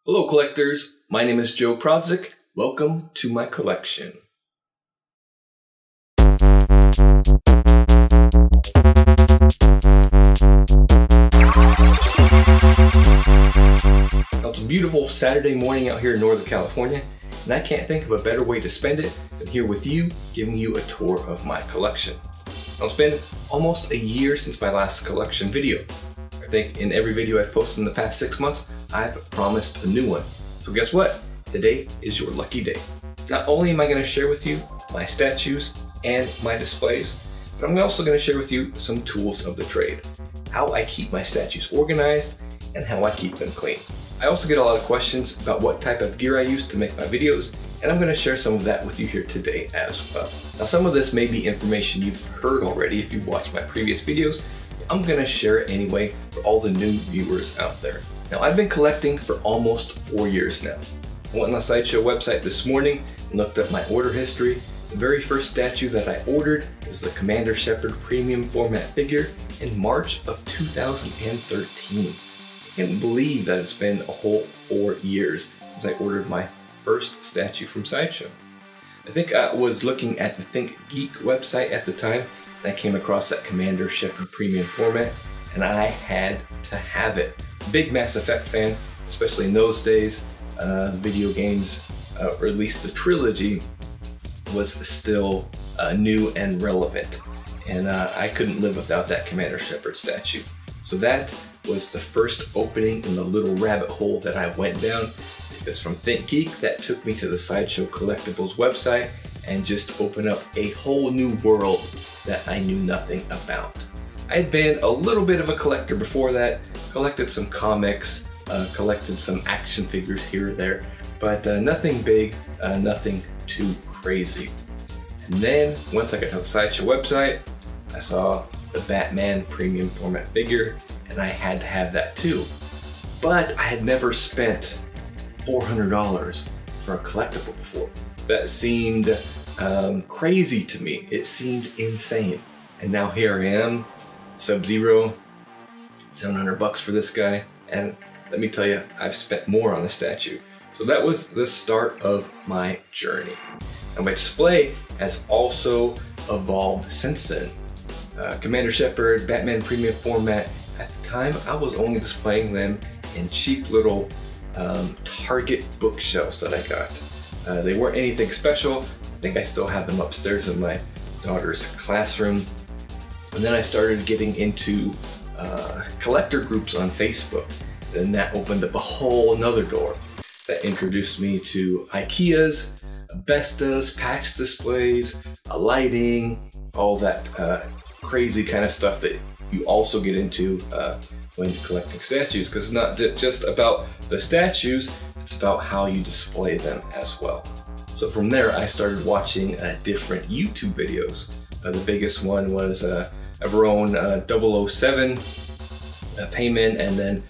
Hello collectors, my name is Joe Prodzik. Welcome to my collection. Now it's a beautiful Saturday morning out here in Northern California, and I can't think of a better way to spend it than here with you, giving you a tour of my collection. Now it's been almost a year since my last collection video. I think in every video I've posted in the past 6 months, I've promised a new one. So guess what? Today is your lucky day. Not only am I going to share with you my statues and my displays, but I'm also going to share with you some tools of the trade. How I keep my statues organized and how I keep them clean. I also get a lot of questions about what type of gear I use to make my videos, and I'm going to share some of that with you here today as well. Now some of this may be information you've heard already if you've watched my previous videos. I'm going to share it anyway for all the new viewers out there. Now I've been collecting for almost 4 years now. I went on the Sideshow website this morning and looked up my order history. The very first statue that I ordered was the Commander Shepard premium format figure in March of 2013. I can't believe that it's been a whole 4 years since I ordered my first statue from Sideshow. I think I was looking at the Think Geek website at the time, and I came across that Commander Shepard premium format, and I had to have it. Big Mass Effect fan, especially in those days. The video games, or at least the trilogy, was still new and relevant. And I couldn't live without that Commander Shepard statue. So that was the first opening in the little rabbit hole that I went down. Because from Think Geek, that took me to the Sideshow Collectibles website and just opened up a whole new world that I knew nothing about. I had been a little bit of a collector before that, collected some comics, collected some action figures here or there, but nothing big, nothing too crazy. And then once I got to the Sideshow website, I saw the Batman premium format figure, and I had to have that too. But I had never spent $400 for a collectible before. That seemed crazy to me. It seemed insane. And now here I am, Sub-Zero, $700 for this guy, and let me tell you, I've spent more on the statue. So that was the start of my journey. And my display has also evolved since then. Commander Shepard, Batman premium format, at the time I was only displaying them in cheap little Target bookshelves that I got. They weren't anything special. I think I still have them upstairs in my daughter's classroom. And then I started getting into collector groups on Facebook. Then that opened up a whole another door that introduced me to IKEAs, Bestas, PAX displays, lighting, all that crazy kind of stuff that you also get into when collecting statues, because it's not just about the statues, it's about how you display them as well. So from there I started watching different YouTube videos. The biggest one was of our own 007 Payment, and then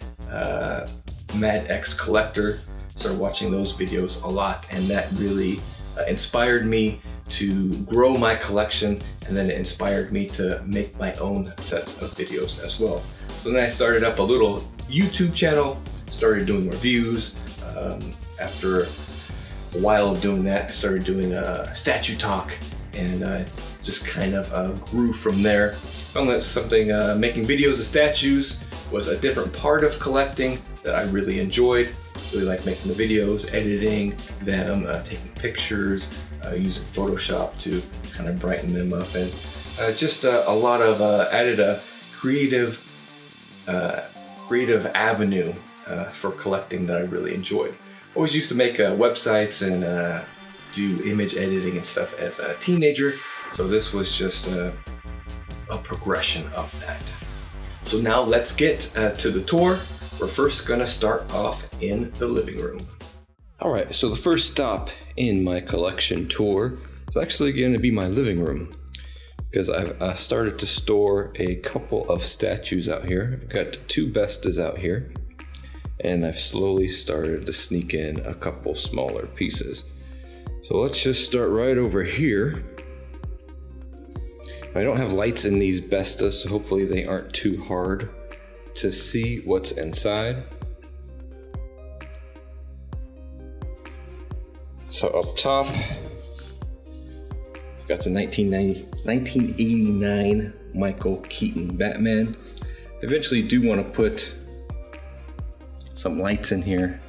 Mad X Collector. Started watching those videos a lot, and that really inspired me to grow my collection, and then it inspired me to make my own sets of videos as well. So then I started up a little YouTube channel, started doing reviews. After a while of doing that, I started doing statue talk, and just kind of grew from there. Found that something, making videos of statues was a different part of collecting that I really enjoyed. Really like making the videos, editing them, taking pictures, using Photoshop to kind of brighten them up, and just a lot of added a creative avenue for collecting that I really enjoyed. Always used to make websites and do image editing and stuff as a teenager, so this was just a progression of that. So now let's get to the tour. We're first gonna start off in the living room. Alright, so the first stop in my collection tour is actually gonna be my living room, because I've started to store a couple of statues out here. I've got 2 Bestas out here, and I've slowly started to sneak in a couple smaller pieces. So let's just start right over here. I don't have lights in these Bestas, so hopefully they aren't too hard to see what's inside. So up top, got the 1989 Michael Keaton Batman. I eventually do want to put some lights in here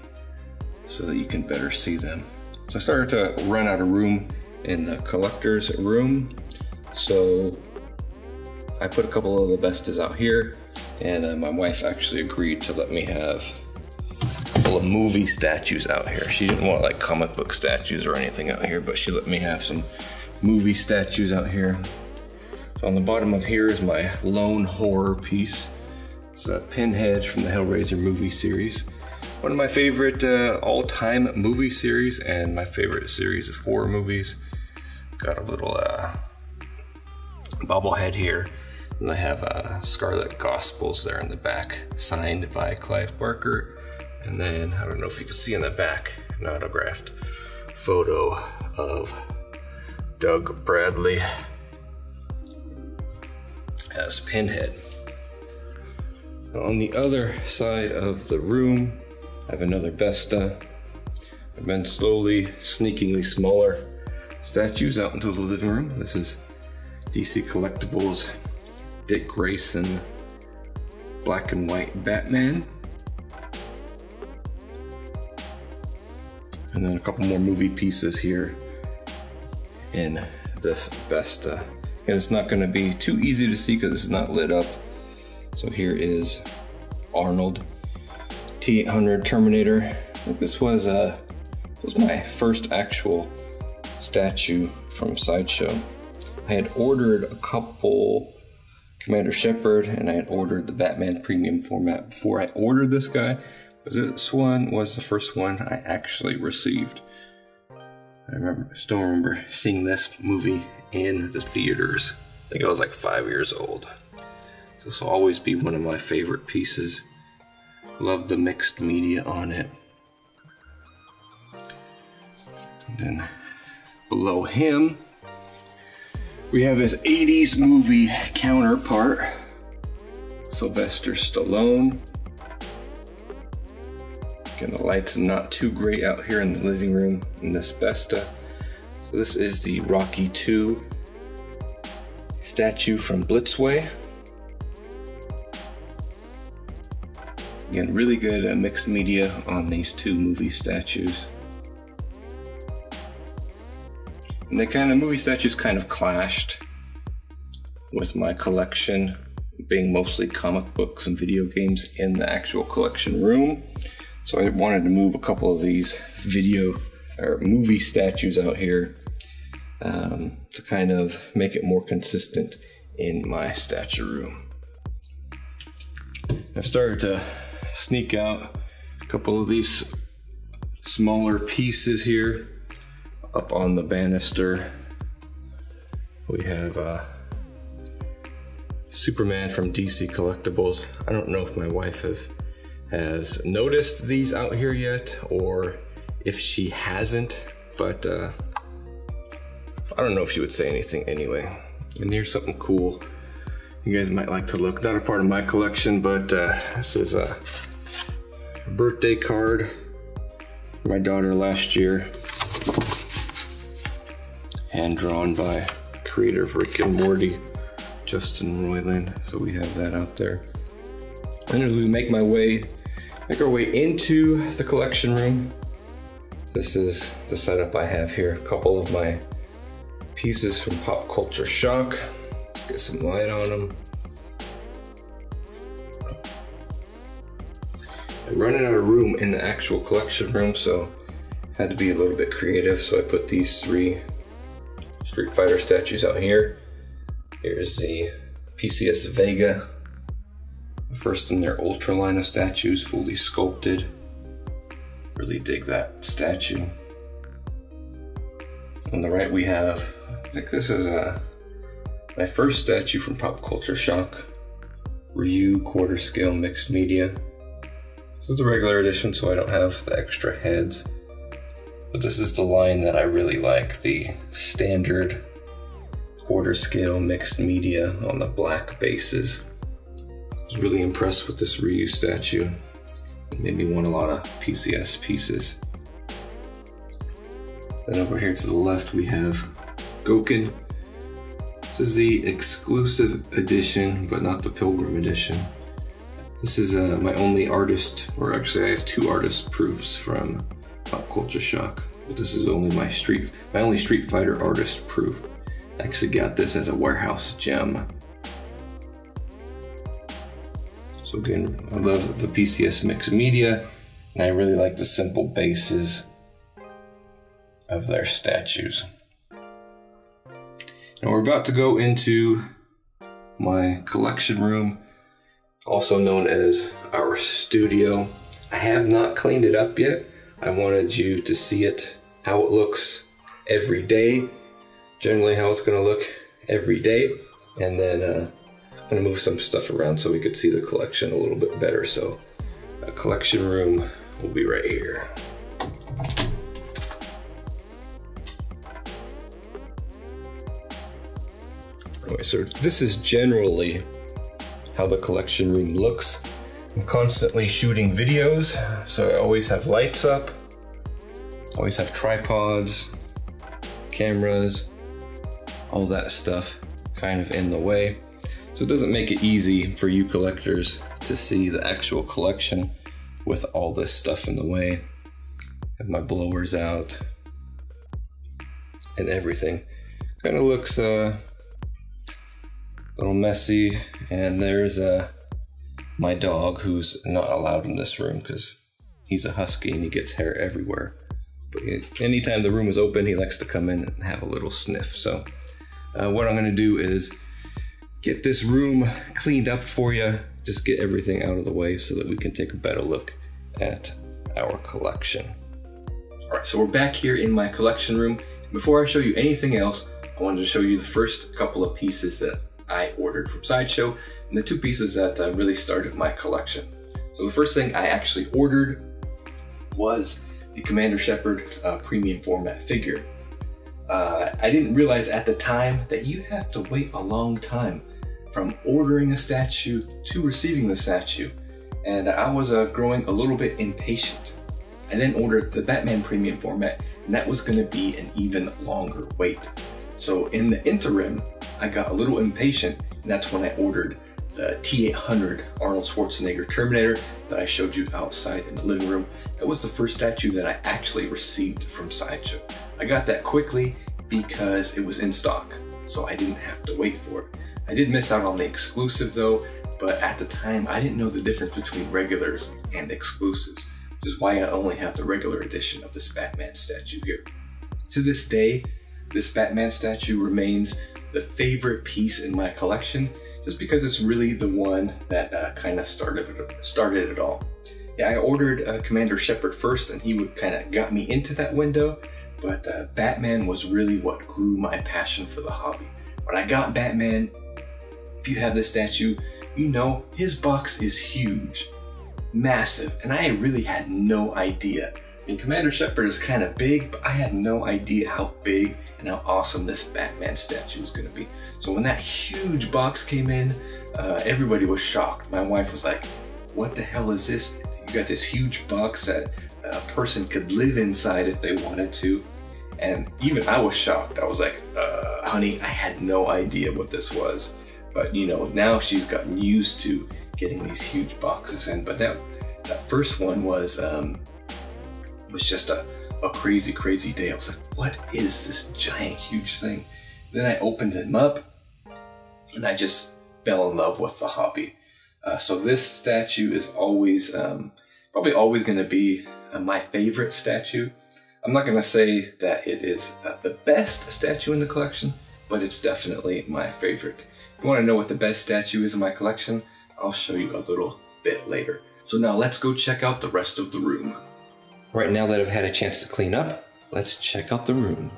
so that you can better see them. So I started to run out of room in the collector's room, so I put a couple of the bestas out here, and my wife actually agreed to let me have a couple of movie statues out here. She didn't want like comic book statues or anything out here, but she let me have some movie statues out here. So on the bottom of here is my lone horror piece. It's a Pinhead from the Hellraiser movie series. One of my favorite all-time movie series, and my favorite series of horror movies. Got a little bobblehead here, and I have Scarlet Gospels there in the back, signed by Clive Barker. And then, I don't know if you can see in the back, an autographed photo of Doug Bradley as Pinhead. On the other side of the room, I have another Besta. I've been slowly, sneakingly smaller statues out into the living room. This is DC Collectibles Dick Grayson black and white Batman. And then a couple more movie pieces here in this Besta. And it's not going to be too easy to see because this is not lit up. So here is Arnold T-800 Terminator. I think this was my first actual statue from Sideshow. I had ordered a couple Commander Shepard, and I had ordered the Batman Premium format before I ordered this guy. Because this one was the first one I actually received. I still remember seeing this movie in the theaters. I think I was like 5 years old. So this will always be one of my favorite pieces. Love the mixed media on it. And then below him, we have his 80s movie counterpart, Sylvester Stallone. Again, the light's not too great out here in the living room in this Besta. So this is the Rocky II statue from Blitzway. Again, really good mixed media on these two movie statues. And movie statues kind of clashed with my collection, being mostly comic books and video games in the actual collection room. So I wanted to move a couple of these video or movie statues out here to kind of make it more consistent in my statue room. I've started to sneak out a couple of these smaller pieces here. Up on the banister, we have Superman from DC Collectibles. I don't know if my wife has noticed these out here yet, or if she hasn't, but I don't know if she would say anything anyway. And here's something cool you guys might like to look. Not a part of my collection, but this is a birthday card for my daughter last year. Hand drawn by the creator of Rick and Morty, Justin Roiland. So we have that out there. And as we make our way into the collection room, this is the setup I have here. A couple of my pieces from Pop Culture Shock. Let's get some light on them. I'm running out of room in the actual collection room, so had to be a little bit creative. So I put these 3 Street Fighter statues out here. Here's the PCS Vega, the first in their Ultra line of statues, fully sculpted. Really dig that statue. On the right we have, I think this is my first statue from Pop Culture Shock, Ryu quarter scale mixed media. This is the regular edition, so I don't have the extra heads. But this is the line that I really like, the standard quarter scale mixed media on the black bases. I was really impressed with this Ryu statue. It made me want a lot of PCS pieces. Then over here to the left we have Goken. This is the exclusive edition, but not the Pilgrim edition. This is my only artist, or actually I have 2 artist proofs from Pop Culture Shock. But this is only my only Street Fighter artist proof. I actually got this as a warehouse gem. So again, I love the PCS mixed media, and I really like the simple bases of their statues. Now we're about to go into my collection room, also known as our studio. I have not cleaned it up yet. I wanted you to see it, how it looks every day, generally how it's gonna look every day, and then I'm gonna move some stuff around so we could see the collection a little bit better. So a collection room will be right here. Anyway, so this is generally how the collection room looks. I'm constantly shooting videos, so I always have lights up, always have tripods, cameras, all that stuff kind of in the way. So it doesn't make it easy for you collectors to see the actual collection with all this stuff in the way. Have my blowers out and everything. Kind of looks a little messy, and there's my dog, who's not allowed in this room because he's a husky and he gets hair everywhere. But anytime the room is open, he likes to come in and have a little sniff. So what I'm gonna do is get this room cleaned up for you, just get everything out of the way so that we can take a better look at our collection. All right, so we're back here in my collection room. Before I show you anything else, I wanted to show you the first couple of pieces that I ordered from Sideshow, and the 2 pieces that really started my collection. So the first thing I actually ordered was the Commander Shepard premium format figure. I didn't realize at the time that you have to wait a long time from ordering a statue to receiving the statue, and I was growing a little bit impatient. I then ordered the Batman premium format, and that was going to be an even longer wait. So in the interim, I got a little impatient, and that's when I ordered the T-800 Arnold Schwarzenegger Terminator that I showed you outside in the living room. That was the first statue that I actually received from Sideshow. I got that quickly because it was in stock, so I didn't have to wait for it. I did miss out on the exclusive though, but at the time I didn't know the difference between regulars and exclusives, which is why I only have the regular edition of this Batman statue here. To this day, this Batman statue remains the favorite piece in my collection, just because it's really the one that kind of started it all. Yeah, I ordered Commander Shepard first, and he kind of got me into that window, but Batman was really what grew my passion for the hobby. When I got Batman, if you have this statue, you know his box is huge, massive, and I really had no idea. I mean, Commander Shepard is kind of big, but I had no idea how big and how awesome this Batman statue was going to be. So when that huge box came in, everybody was shocked. My wife was like, what the hell is this? You got this huge box that a person could live inside if they wanted to. And even I was shocked. I was like, honey, I had no idea what this was. But you know, now she's gotten used to getting these huge boxes in. But that first one was just a crazy, crazy day. I was like, what is this giant, huge thing? Then I opened him up, and I just fell in love with the hobby. So this statue is always, probably always going to be my favorite statue. I'm not going to say that it is the best statue in the collection, but it's definitely my favorite. If you want to know what the best statue is in my collection, I'll show you a little bit later. So now let's go check out the rest of the room. Right now that I've had a chance to clean up, let's check out the room.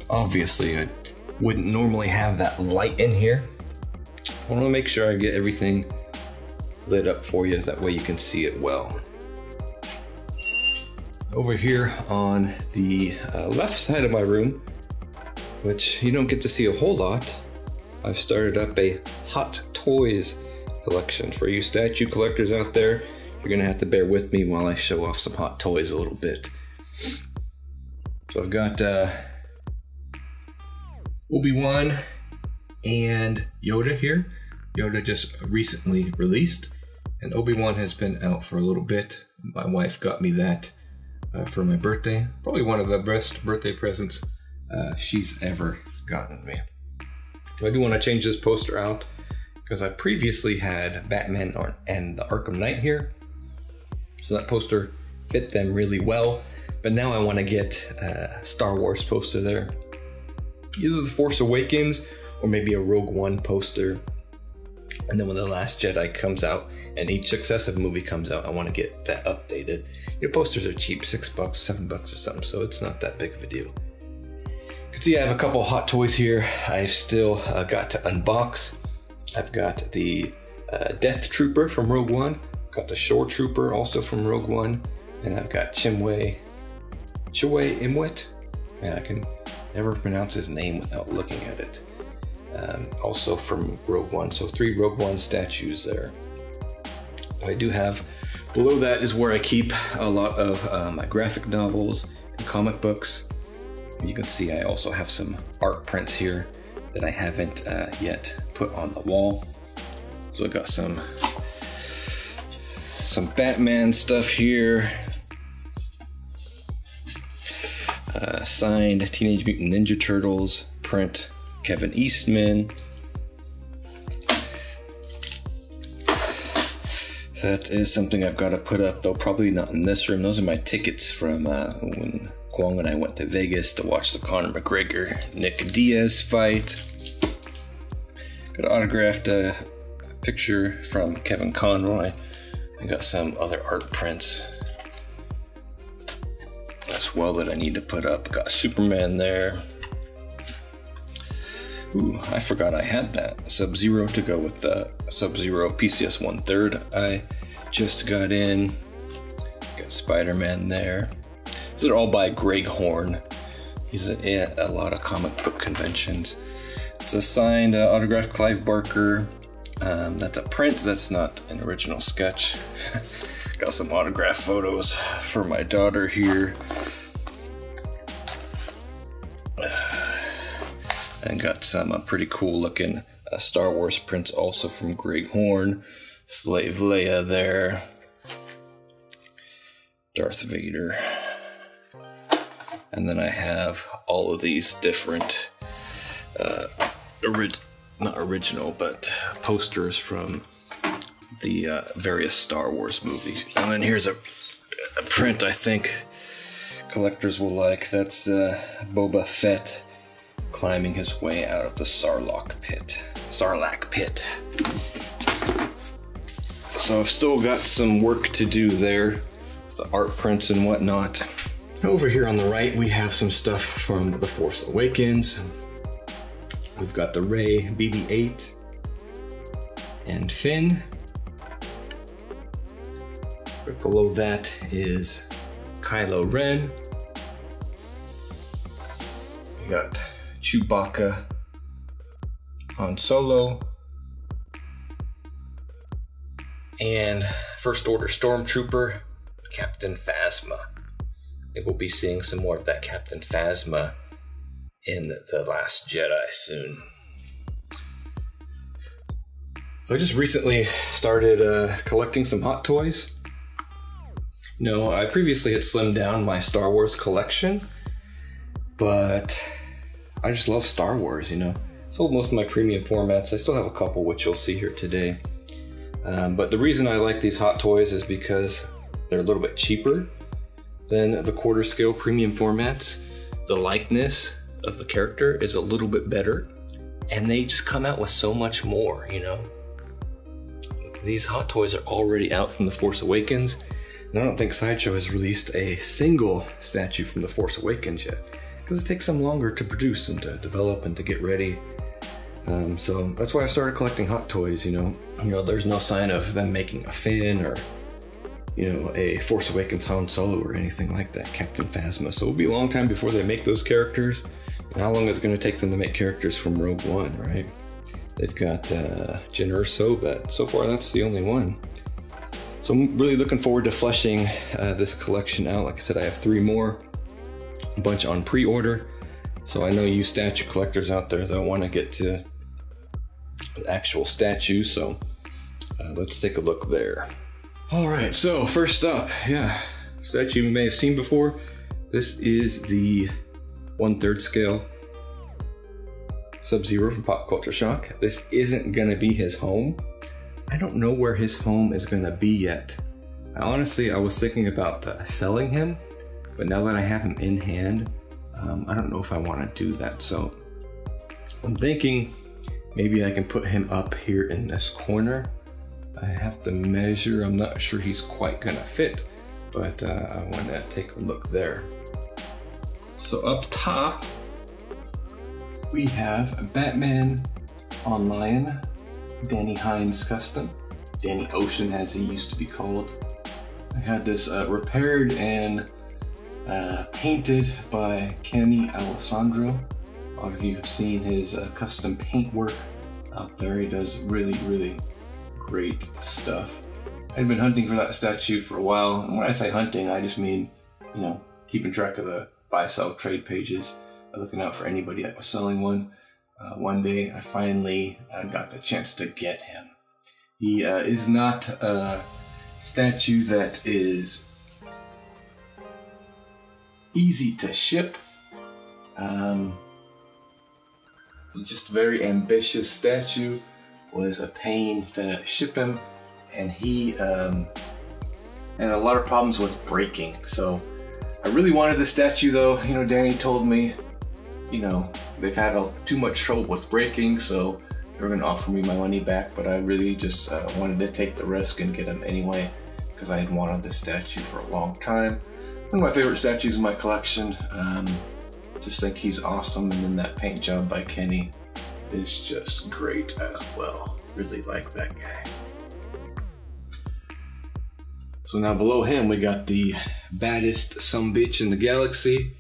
Obviously, I wouldn't normally have that light in here. I want to make sure I get everything lit up for you, that way you can see it well. Over here on the left side of my room, which you don't get to see a whole lot, I've started up a Hot Toys collection. For you statue collectors out there, You're gonna have to bear with me while I show off some hot toys a little bit. So I've got Obi-Wan and Yoda here. Yoda just recently released, and Obi-Wan has been out for a little bit. My wife got me that for my birthday. Probably one of the best birthday presents she's ever gotten me. So I do want to change this poster out because I previously had Batman and the Arkham Knight here. So that poster fit them really well. But now I want to get a Star Wars poster there. Either The Force Awakens or maybe a Rogue One poster. And then when The Last Jedi comes out and each successive movie comes out, I want to get that updated. Your posters are cheap, $6, $7 or something, so it's not that big of a deal. You can see I have a couple hot toys here I've still got to unbox. I've got the Death Trooper from Rogue One, got the Shore Trooper also from Rogue One, and I've got Chimway Imwet. Man, I can never pronounce his name without looking at it. Also from Rogue One, so 3 Rogue One statues there. I do have, below that is where I keep a lot of my graphic novels and comic books. You can see I also have some art prints here that I haven't yet put on the wall. So I got some Batman stuff here. Signed Teenage Mutant Ninja Turtles print, Kevin Eastman. That is something I've got to put up, though probably not in this room. Those are my tickets from when Kwong and I went to Vegas to watch the Conor McGregor Nick Diaz fight. Got an autographed picture from Kevin Conroy. I got some other art prints as well that I need to put up. Got Superman there. Ooh, I forgot I had that. Sub-Zero to go with the Sub-Zero PCS 1/3 I just got in. Got Spider-Man there. These are all by Greg Horn. He's at a lot of comic book conventions. It's a signed autographed Clive Barker. That's a print, that's not an original sketch. Got some autographed photos for my daughter here. And got some pretty cool looking Star Wars prints also from Greg Horn. Slave Leia there. Darth Vader. And then I have all of these different, not original, but posters from the various Star Wars movies. And then here's a print I think collectors will like. That's Boba Fett climbing his way out of the Sarlacc pit. So I've still got some work to do there with the art prints and whatnot. Over here on the right, we have some stuff from The Force Awakens. We've got the Rey BB-8 and Finn. Right below that is Kylo Ren. We got Chewbacca, Han Solo, and First Order Stormtrooper, Captain Phasma. I think we'll be seeing some more of that Captain Phasma in The Last Jedi soon. So I just recently started collecting some Hot Toys. You know, I previously had slimmed down my Star Wars collection, but I just love Star Wars, you know. Sold most of my premium formats. I still have a couple, which you'll see here today. But the reason I like these Hot Toys is because they're a little bit cheaper than the quarter scale premium formats. The likeness of the character is a little bit better, and they just come out with so much more, you know. These Hot Toys are already out from The Force Awakens, and I don't think Sideshow has released a single statue from The Force Awakens yet, because it takes them longer to produce and to develop and to get ready. So that's why I've started collecting Hot Toys, you know. There's no sign of them making a Finn or, you know, a Force Awakens Han Solo or anything like that, Captain Phasma. So it'll be a long time before they make those characters. And how long is it going to take them to make characters from Rogue One, right? They've got Jyn Erso, but so far that's the only one. So I'm really looking forward to fleshing this collection out. Like I said, I have 3 more, a bunch on pre-order. So I know you statue collectors out there that want to get to the actual statues. So let's take a look there. All right, so first up, statue you may have seen before. This is the 1/3 scale Sub-Zero from Pop Culture Shock. This isn't gonna be his home. I don't know where his home is gonna be yet. I was thinking about selling him, but now that I have him in hand, I don't know if I want to do that. So I'm thinking maybe I can put him up here in this corner. I have to measure. I'm not sure he's quite gonna fit, but I want to take a look there. So up top, we have Batman on Lion, Danny Hines custom, Danny Ocean as he used to be called. I had this repaired and painted by Kenny Alessandro. A lot of you have seen his custom paint work out there. He does really, really great stuff. I've been hunting for that statue for a while. And when I say hunting, I just mean, keeping track of the buy, sell, trade pages, looking out for anybody that was selling one. One day, I finally got the chance to get him. He is not a statue that is easy to ship. He's just a very ambitious statue. Was a pain to ship him, and he had a lot of problems with breaking. So I really wanted the statue though. Danny told me, they've had too much trouble with breaking, so they were gonna offer me my money back, but I really just wanted to take the risk and get him anyway, because I had wanted this statue for a long time. One of my favorite statues in my collection. Just think he's awesome, and then that paint job by Kenny is just great as well. Really like that guy. So now below him we got the baddest sumbitch in the galaxy.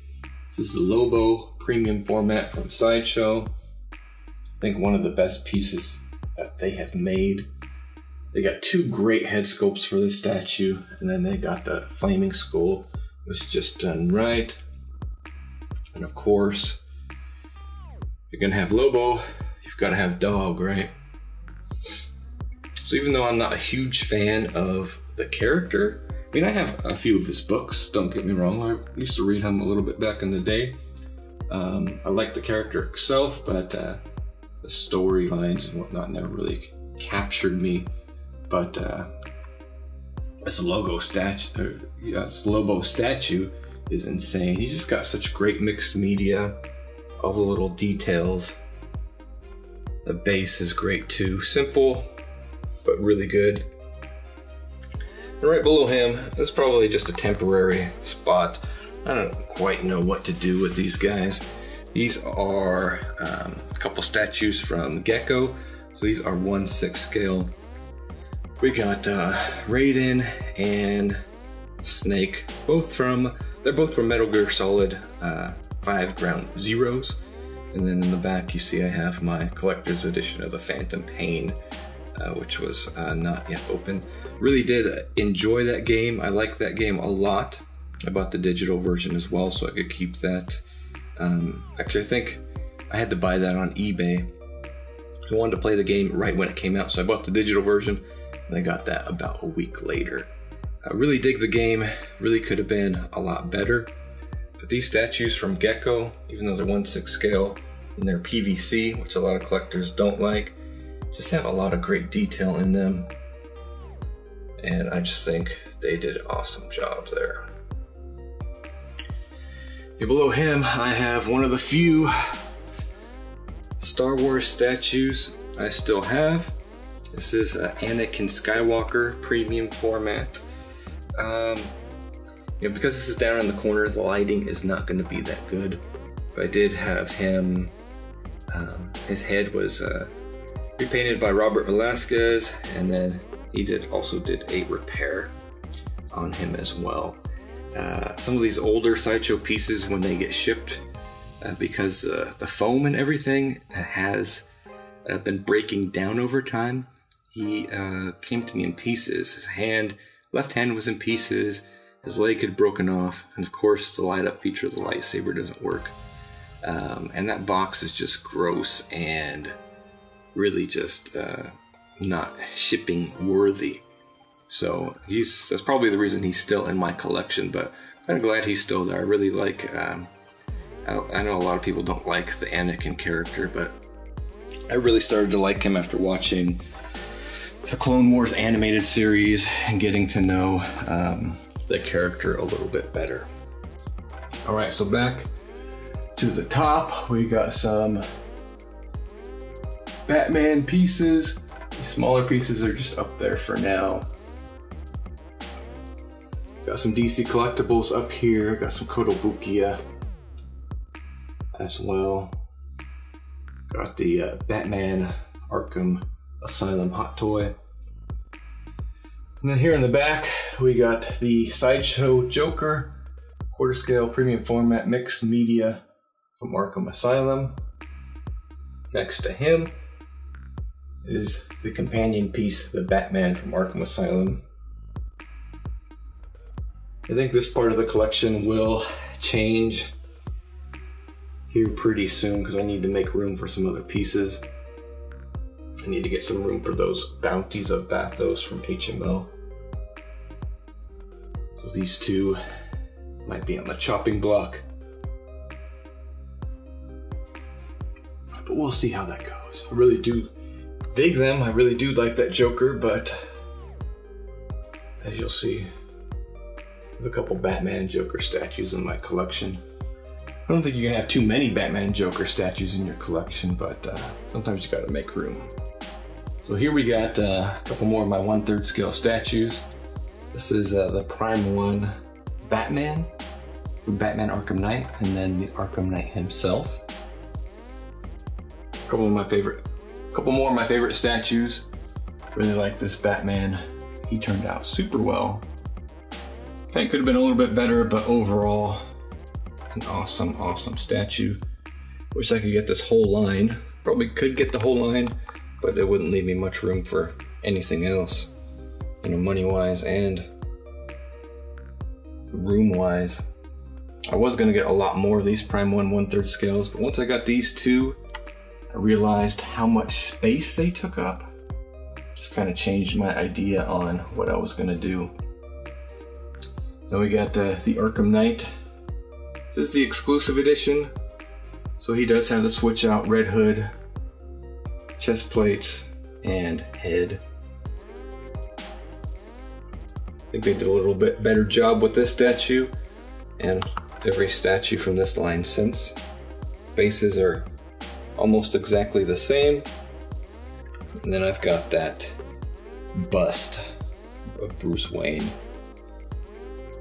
This is the Lobo premium format from Sideshow. I think one of the best pieces that they have made. They got 2 great head sculpts for this statue, and then they got the flaming skull, which is just done right. And of course, if you're gonna have Lobo, you've got to have dog, right? So even though I'm not a huge fan of the character, I have a few of his books, don't get me wrong. I used to read him a little bit back in the day. I like the character itself, but the storylines and whatnot never really captured me. But this Lobo statue is insane. He's just got such great mixed media, all the little details. The base is great too. Simple, but really good. And right below him, that's probably just a temporary spot. I don't quite know what to do with these guys. These are a couple statues from Gecko. So these are 1/6 scale. We got Raiden and Snake, they're both from Metal Gear Solid 5 Ground Zeroes. And then in the back you see I have my collector's edition of the Phantom Pain, which was not yet open. Really did enjoy that game. I like that game a lot. I bought the digital version as well so I could keep that. Actually, I think I had to buy that on eBay. I wanted to play the game right when it came out, so I bought the digital version and I got that about a week later. I really dig the game. Really could have been a lot better. But these statues from Gecko, even though they're 1/6 scale and they're PVC, which a lot of collectors don't like, just have a lot of great detail in them. And I just think they did an awesome job there. And below him, I have one of the few Star Wars statues I still have. This is Anakin Skywalker premium format. Because this is down in the corner, the lighting is not going to be that good. But I did have him, his head was repainted by Robert Velasquez, and then he also did a repair on him as well. Some of these older Sideshow pieces, when they get shipped, because the foam and everything has been breaking down over time, he came to me in pieces. His hand left hand was in pieces, his leg had broken off, and of course the light up feature of the lightsaber doesn't work. And that box is just gross and really just not shipping worthy. So that's probably the reason he's still in my collection, but I'm kind of glad he's still there. I really like, I know a lot of people don't like the Anakin character, but I really started to like him after watching the Clone Wars animated series and getting to know the character a little bit better. All right, so back to the top, we got some Batman pieces. The smaller pieces are just up there for now. Got some DC collectibles up here. Got some Kotobukiya as well. Got the Batman Arkham Asylum hot toy. And then here in the back, we got the Sideshow Joker, quarter scale premium format mixed media from Arkham Asylum. Next to him is the companion piece, the Batman from Arkham Asylum. I think this part of the collection will change here pretty soon because I need to make room for some other pieces. I need to get some room for those Bounties of Bathos from HMO. So these two might be on the chopping block. But we'll see how that goes. I really do dig them. I really do like that Joker, but as you'll see, I have a couple Batman and Joker statues in my collection. I don't think you can have too many Batman and Joker statues in your collection, but sometimes you gotta make room. So here we got a couple more of my 1/3 scale statues. This is the Prime 1 Batman from Batman Arkham Knight, and then the Arkham Knight himself. A couple more of my favorite statues. Really like this Batman. He turned out super well. Paint could have been a little bit better, but overall, an awesome, awesome statue. Wish I could get this whole line. Probably could get the whole line, but it wouldn't leave me much room for anything else, you know, money-wise and room-wise. I was gonna get a lot more of these Prime 1 1/3 scales, but once I got these two, I realized how much space they took up. Just kind of changed my idea on what I was gonna do. Then we got the Arkham Knight. This is the exclusive edition, so he does have the switch out red hood, chest plates, and head. I think they did a little bit better job with this statue and every statue from this line since. Faces are almost exactly the same. And then I've got that bust of Bruce Wayne.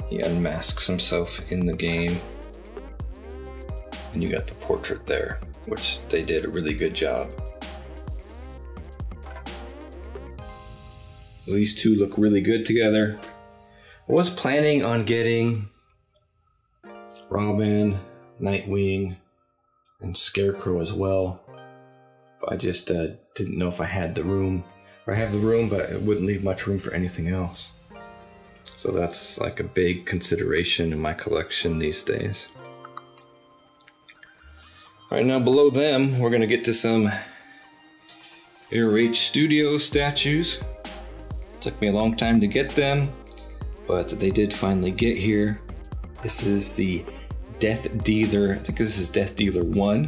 He unmasks himself in the game. And you got the portrait there, which they did a really good job. So these two look really good together. I was planning on getting Robin, Nightwing, and Scarecrow as well. But I just didn't know if I had the room. Or I have the room, but it wouldn't leave much room for anything else. So that's like a big consideration in my collection these days. Alright, now below them, we're going to get to some RH Studio statues. Took me a long time to get them, but they did finally get here. This is the Death Dealer. I think this is Death Dealer 1.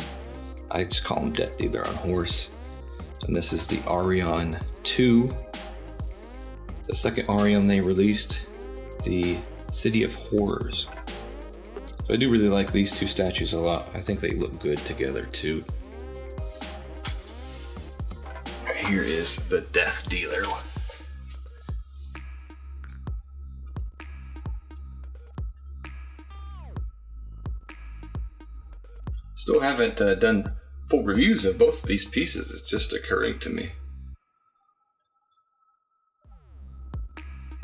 I just call him Death Dealer on horse. And this is the Arion 2. The second Arion they released, the City of Horrors. So I do really like these two statues a lot. I think they look good together too. Here is the Death Dealer. Still haven't done full reviews of both of these pieces. It's just occurring to me.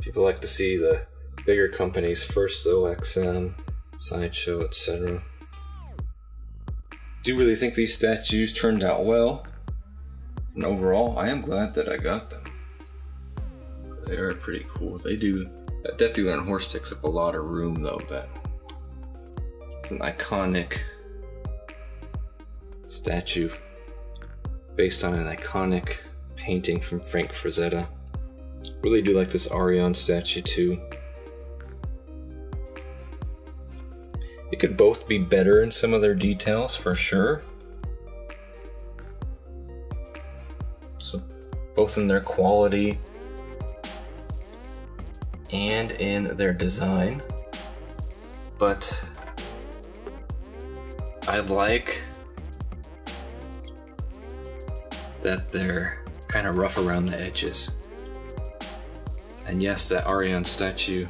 People like to see the bigger companies first though, XM, Sideshow, etc. Do really think these statues turned out well. And overall, I am glad that I got them. Because they are pretty cool. They do That Death Dealer on horse takes up a lot of room though, but it's an iconic statue based on an iconic painting from Frank Frazetta. Really do like this Arion statue too. It could both be better in some of their details for sure. So both in their quality and in their design. But I like that they're kind of rough around the edges. And yes, that Arion statue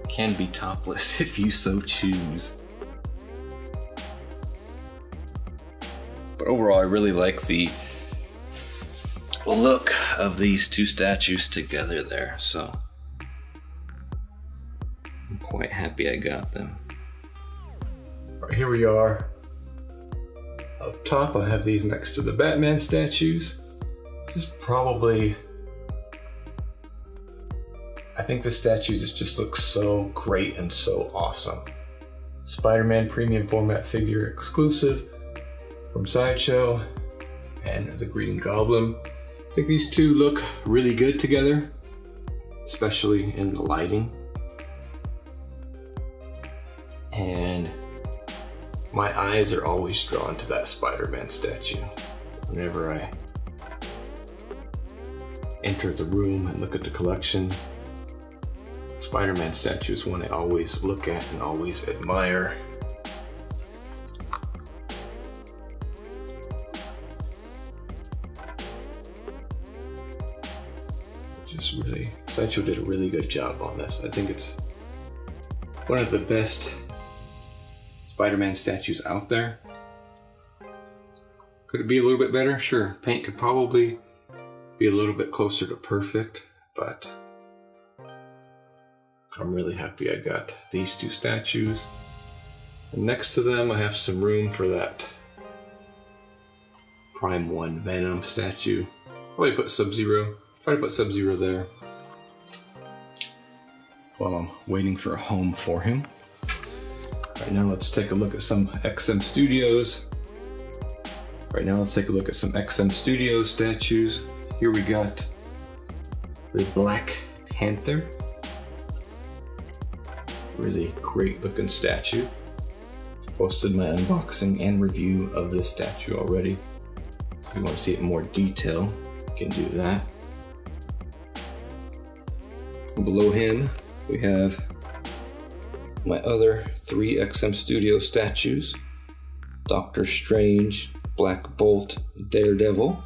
can be topless if you so choose. But overall, I really like the look of these two statues together there, so I'm quite happy I got them. All right, here we are. Up top, I have these next to the Batman statues. This is probably... I think the statues just look so great and so awesome. Spider-Man premium format figure exclusive from Sideshow, and the Green Goblin. I think these two look really good together, especially in the lighting. And my eyes are always drawn to that Spider-Man statue whenever I enter the room and look at the collection. Spider-Man statue is one I always look at and always admire. Just really, Sideshow did a really good job on this. I think it's one of the best Spider-Man statues out there. Could it be a little bit better? Sure, paint could probably be a little bit closer to perfect, but I'm really happy I got these two statues. And next to them, I have some room for that Prime 1 Venom statue. Probably put Sub-Zero. Try to put Sub-Zero there while I'm waiting for a home for him. Right now, let's take a look at some XM Studios. Statues. Here we got the Black Panther. Really great looking statue. Posted my unboxing and review of this statue already. So if you want to see it in more detail, you can do that. And below him, we have my other 3 XM Studio statues. Doctor Strange, Black Bolt, Daredevil.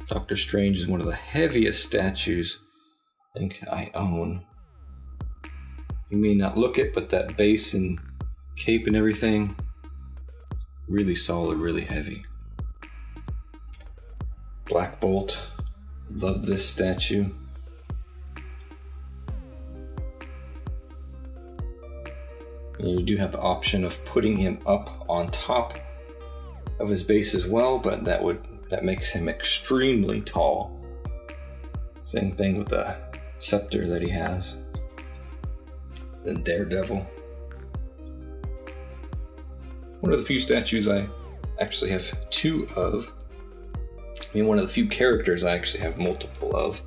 Doctor Strange is one of the heaviest statues I think I own. You may not look it, but that base and cape and everything, really solid, really heavy. Black Bolt, love this statue. And you do have the option of putting him up on top of his base as well, but that makes him extremely tall. Same thing with the scepter that he has. Then Daredevil. One of the few statues I actually have 2 of. I mean, one of the few characters I actually have multiple of.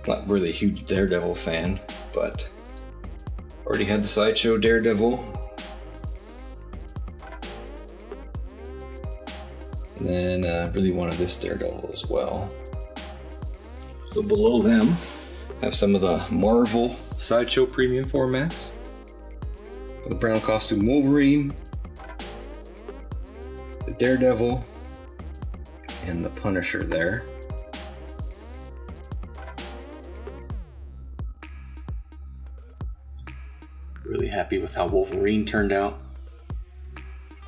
Not really a huge Daredevil fan, but already had the Sideshow Daredevil. And then really wanted this Daredevil as well. So below them, have some of the Marvel Sideshow premium formats. The brown costume Wolverine, the Daredevil, and the Punisher there. Really happy with how Wolverine turned out.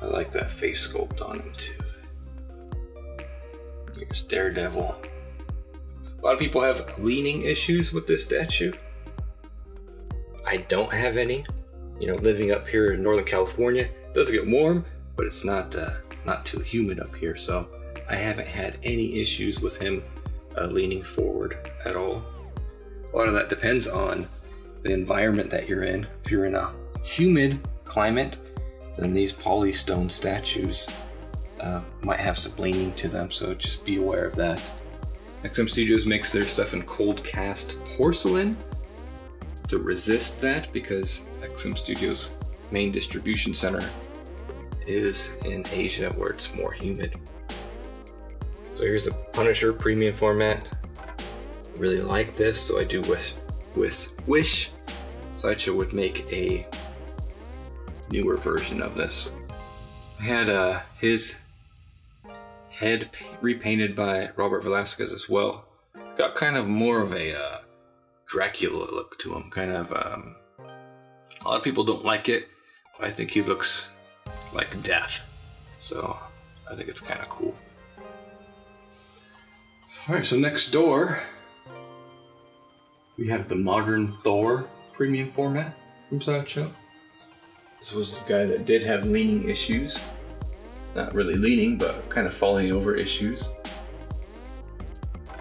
I like that face sculpt on him too. Here's Daredevil. A lot of people have leaning issues with this statue. I don't have any. You know, living up here in Northern California, it does get warm, but it's not too humid up here, so I haven't had any issues with him leaning forward at all. A lot of that depends on the environment that you're in. If you're in a humid climate, then these polystone statues might have some leaning to them, so just be aware of that. XM Studios makes their stuff in cold cast porcelain to resist that, because XM Studios' main distribution center is in Asia, where it's more humid. So here's a Punisher premium format. Really like this, so I do wish Sideshow would make a newer version of this. I had his head repainted by Robert Velasquez as well. It's got kind of more of a Dracula look to him. Kind of, a lot of people don't like it, but I think he looks like death. So I think it's kind of cool. Alright, so next door, we have the modern Thor premium format from Sideshow. This was the guy that did have leaning issues. Not really leaning, but kind of falling over issues.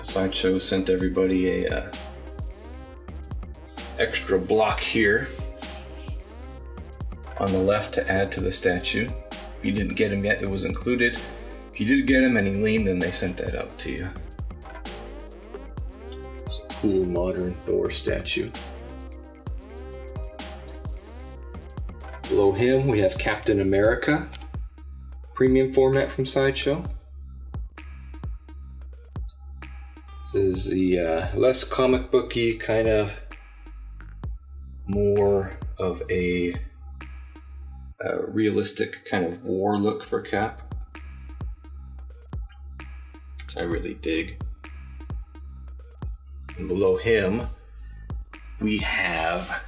Sideshow sent everybody a extra block here on the left to add to the statue. If you didn't get him yet, it was included. If you did get him and he leaned, then they sent that out to you. It's a cool modern Thor statue. Below him, we have Captain America, premium format from Sideshow. This is the less comic booky, kind of more of a realistic kind of war look for Cap. Which I really dig. And below him, we have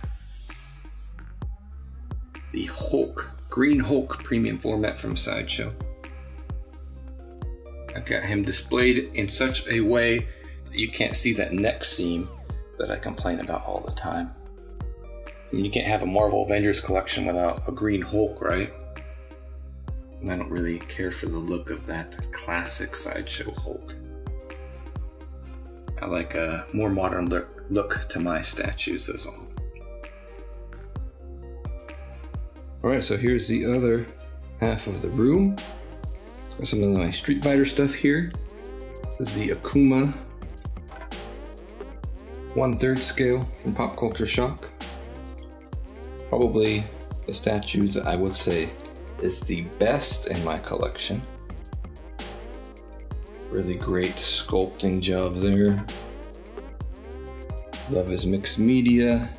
the Hulk, Green Hulk premium format from Sideshow. I got him displayed in such a way that you can't see that neck seam that I complain about all the time. I mean, you can't have a Marvel Avengers collection without a Green Hulk, right? And I don't really care for the look of that classic Sideshow Hulk. I like a more modern look to my statues, as all. Alright, so here's the other half of the room. Got some of my Street Fighter stuff here. This is the Akuma 1/3 scale from Pop Culture Shock. Probably the statue that I would say is the best in my collection. Really great sculpting job there. Love his mixed media.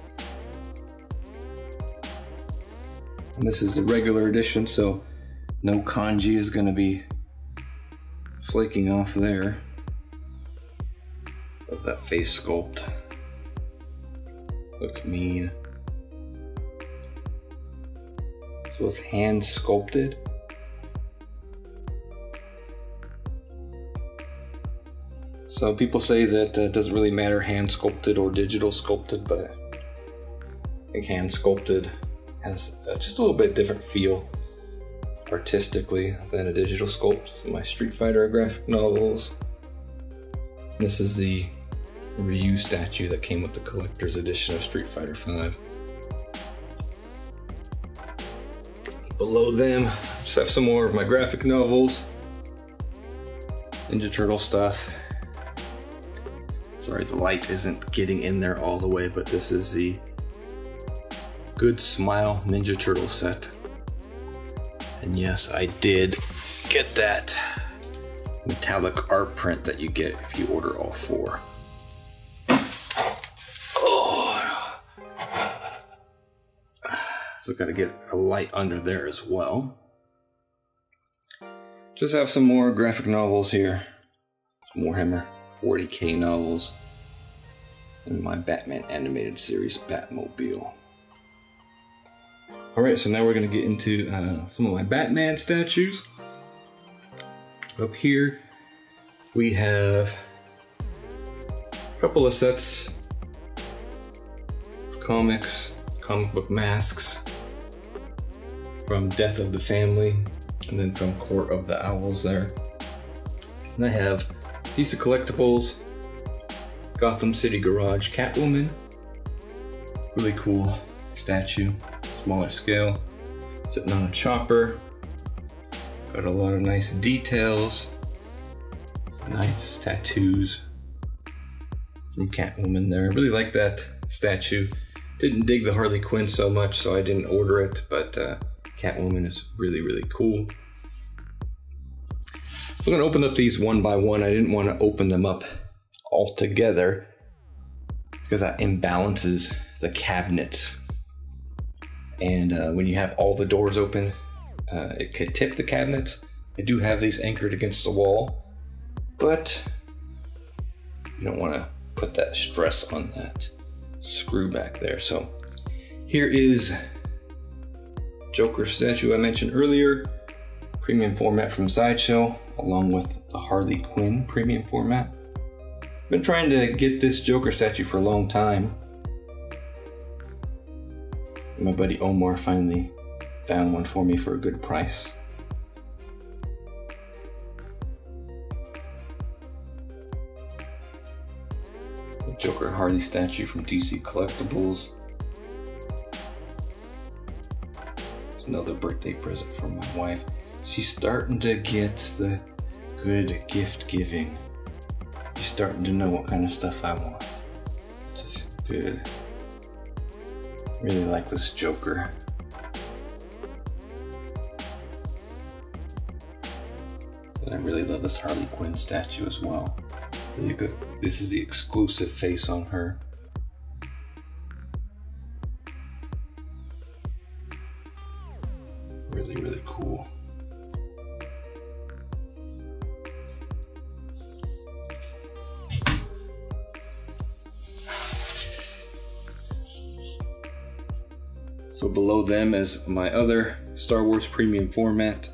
And this is the regular edition, so no kanji is going to be flaking off there. Love that face sculpt. Looks mean. So it's hand sculpted. So people say that it doesn't really matter hand sculpted or digital sculpted, but I think hand sculpted has just a little bit different feel artistically than a digital sculpt. So my Street Fighter graphic novels. This is the Ryu statue that came with the collector's edition of Street Fighter V. Below them, just have some more of my graphic novels, Ninja Turtle stuff. Sorry, the light isn't getting in there all the way, but this is the Good Smile Ninja Turtle set. And yes, I did get that metallic art print that you get if you order all four. Oh. So gotta get a light under there as well. Just have some more graphic novels here. Some Warhammer 40K novels. And my Batman animated series, Batmobile. Alright, so now we're going to get into some of my Batman statues. Up here, we have a couple of sets of comics, comic book masks from Death of the Family, and then from Court of the Owls there. And I have DC Collectibles, Gotham City Garage Catwoman. Really cool statue, smaller scale, sitting on a chopper. Got a lot of nice details, nice tattoos from Catwoman there. I really like that statue. Didn't dig the Harley Quinn so much, so I didn't order it, but Catwoman is really, really cool. I'm gonna open up these one by one. I didn't want to open them up all together because that imbalances the cabinets. And when you have all the doors open, it could tip the cabinets. I do have these anchored against the wall, but you don't want to put that stress on that screw back there. So here is Joker statue I mentioned earlier, premium format from Sideshow, along with the Harley Quinn premium format. I've been trying to get this Joker statue for a long time. My buddy Omar finally found one for me for a good price. The Joker and Harley statue from DC Collectibles. It's another birthday present from my wife. She's starting to get the good gift giving. She's starting to know what kind of stuff I want. Just good. Really like this Joker. And I really love this Harley Quinn statue as well. Really good. This is the exclusive face on her. Really, really cool. So below them is my other Star Wars premium format.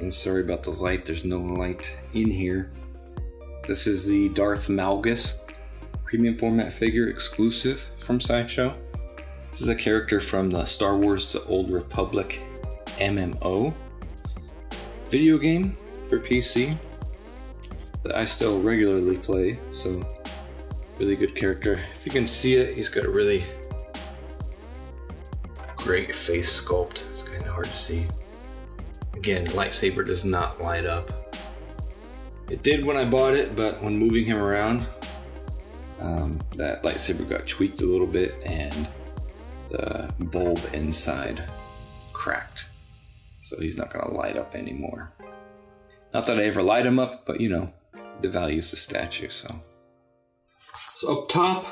I'm sorry about the light, there's no light in here. This is the Darth Malgus premium format figure exclusive from Sideshow. This is a character from the Star Wars The Old Republic MMO video game for PC that I still regularly play, so really good character. If you can see it, he's got a really great face sculpt. It's kind of hard to see. Again, lightsaber does not light up. It did when I bought it, but when moving him around, that lightsaber got tweaked a little bit and the bulb inside cracked. So he's not gonna light up anymore. Not that I ever light him up, but you know, devalues the statue, so. So up top,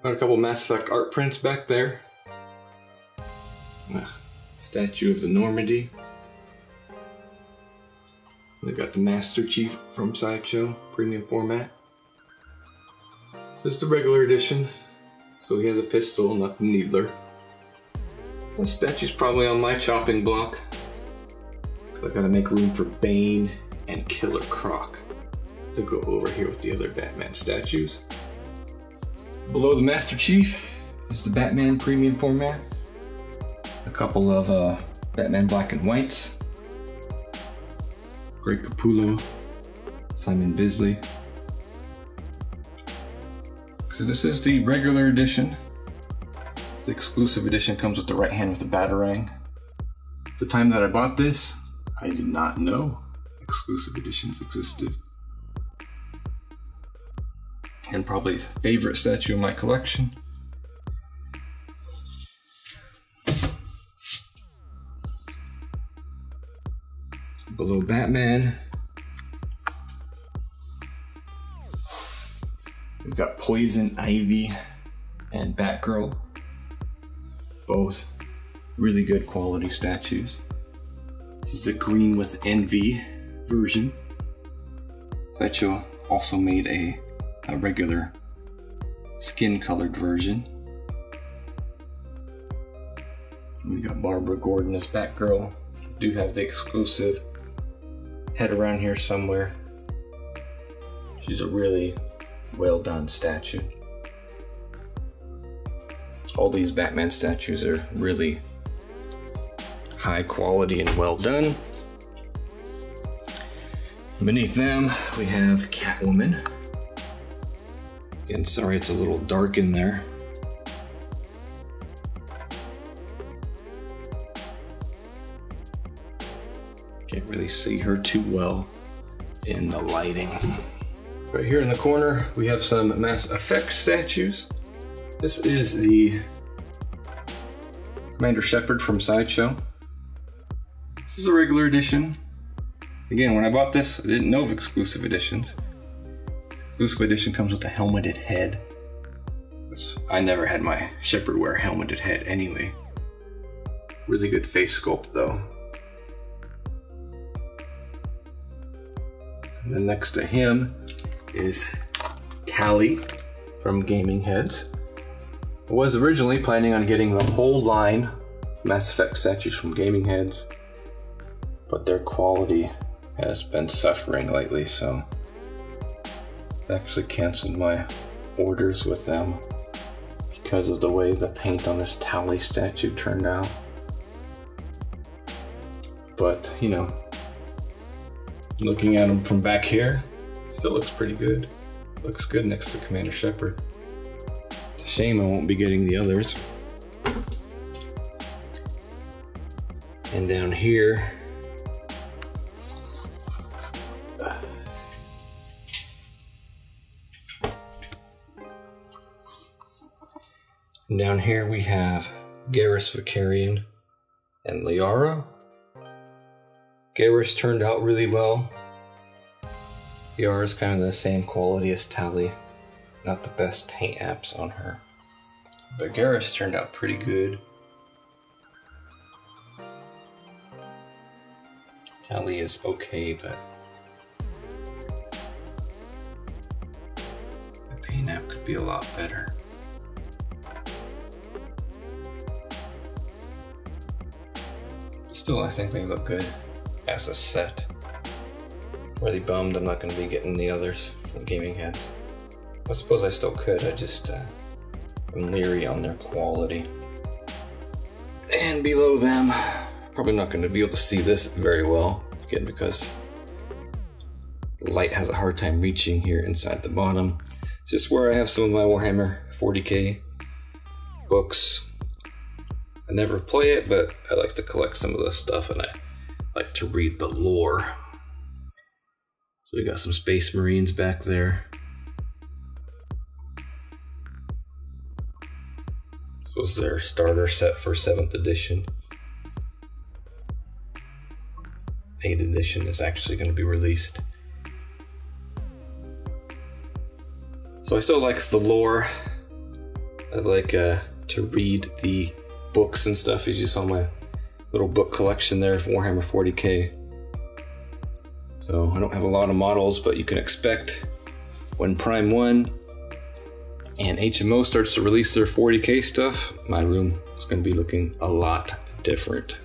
got a couple Mass Effect art prints back there. Statue of the Normandy. They got the Master Chief from Sideshow, premium format. Just a regular edition. So he has a pistol, not the Needler. The statue's probably on my chopping block. I gotta make room for Bane and Killer Croc to go over here with the other Batman statues. Below the Master Chief is the Batman premium format. A couple of Batman Black and Whites. Greg Capullo, Simon Bisley. So this is the regular edition. The exclusive edition comes with the right hand with the Batarang. The time that I bought this, I did not know exclusive editions existed. And probably his favorite statue in my collection. Below Batman, we've got Poison Ivy and Batgirl. Both really good quality statues. This is the Green with Envy version. Sideshow also made a regular skin colored version. We got Barbara Gordon as Batgirl. Do have the exclusive head around here somewhere. She's a really well done statue. All these Batman statues are really high quality and well done. Beneath them, we have Catwoman. Again, sorry it's a little dark in there. Can't really see her too well in the lighting. Right here in the corner, we have some Mass Effect statues. This is the Commander Shepard from Sideshow. This is a regular edition. Again, when I bought this, I didn't know of exclusive editions. Exclusive edition comes with a helmeted head, which I never had my Shepard wear a helmeted head anyway. Really good face sculpt though. And then next to him is Tali from Gaming Heads. I was originally planning on getting the whole line of Mass Effect statues from Gaming Heads, but their quality has been suffering lately, so I actually canceled my orders with them because of the way the paint on this Tali statue turned out. But, you know, looking at him from back here, still looks pretty good. Looks good next to Commander Shepard. It's a shame I won't be getting the others. And down here, we have Garrus Vakarian and Liara. Garrus turned out really well. Liara's kind of the same quality as Tali. Not the best paint apps on her. But Garrus turned out pretty good. Tali is okay, but the paint app could be a lot better. Still, I think things look good as a set. Really bummed I'm not going to be getting the others from Gaming Heads. I suppose I still could, I just I'm leery on their quality. And below them, probably not going to be able to see this very well, again because the light has a hard time reaching here inside the bottom. It's just where I have some of my Warhammer 40k books. I never play it, but I like to collect some of this stuff and I like to read the lore. So we got some Space Marines back there. This was their starter set for 7th edition. 8th edition is actually going to be released. So I still like the lore. I like to read the books and stuff, as you saw my little book collection there for Warhammer 40k. So I don't have a lot of models, but you can expect when Prime 1 and HMO starts to release their 40k stuff, my room is going to be looking a lot different.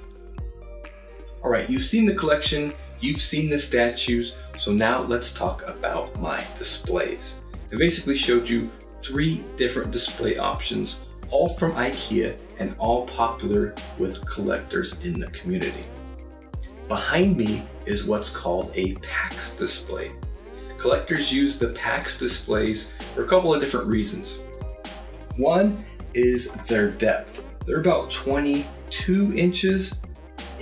Alright, you've seen the collection, you've seen the statues, so now let's talk about my displays. I basically showed you 3 different display options, all from IKEA and all popular with collectors in the community. Behind me is what's called a PAX display. Collectors use the PAX displays for a couple of different reasons. One is their depth. They're about 22 inches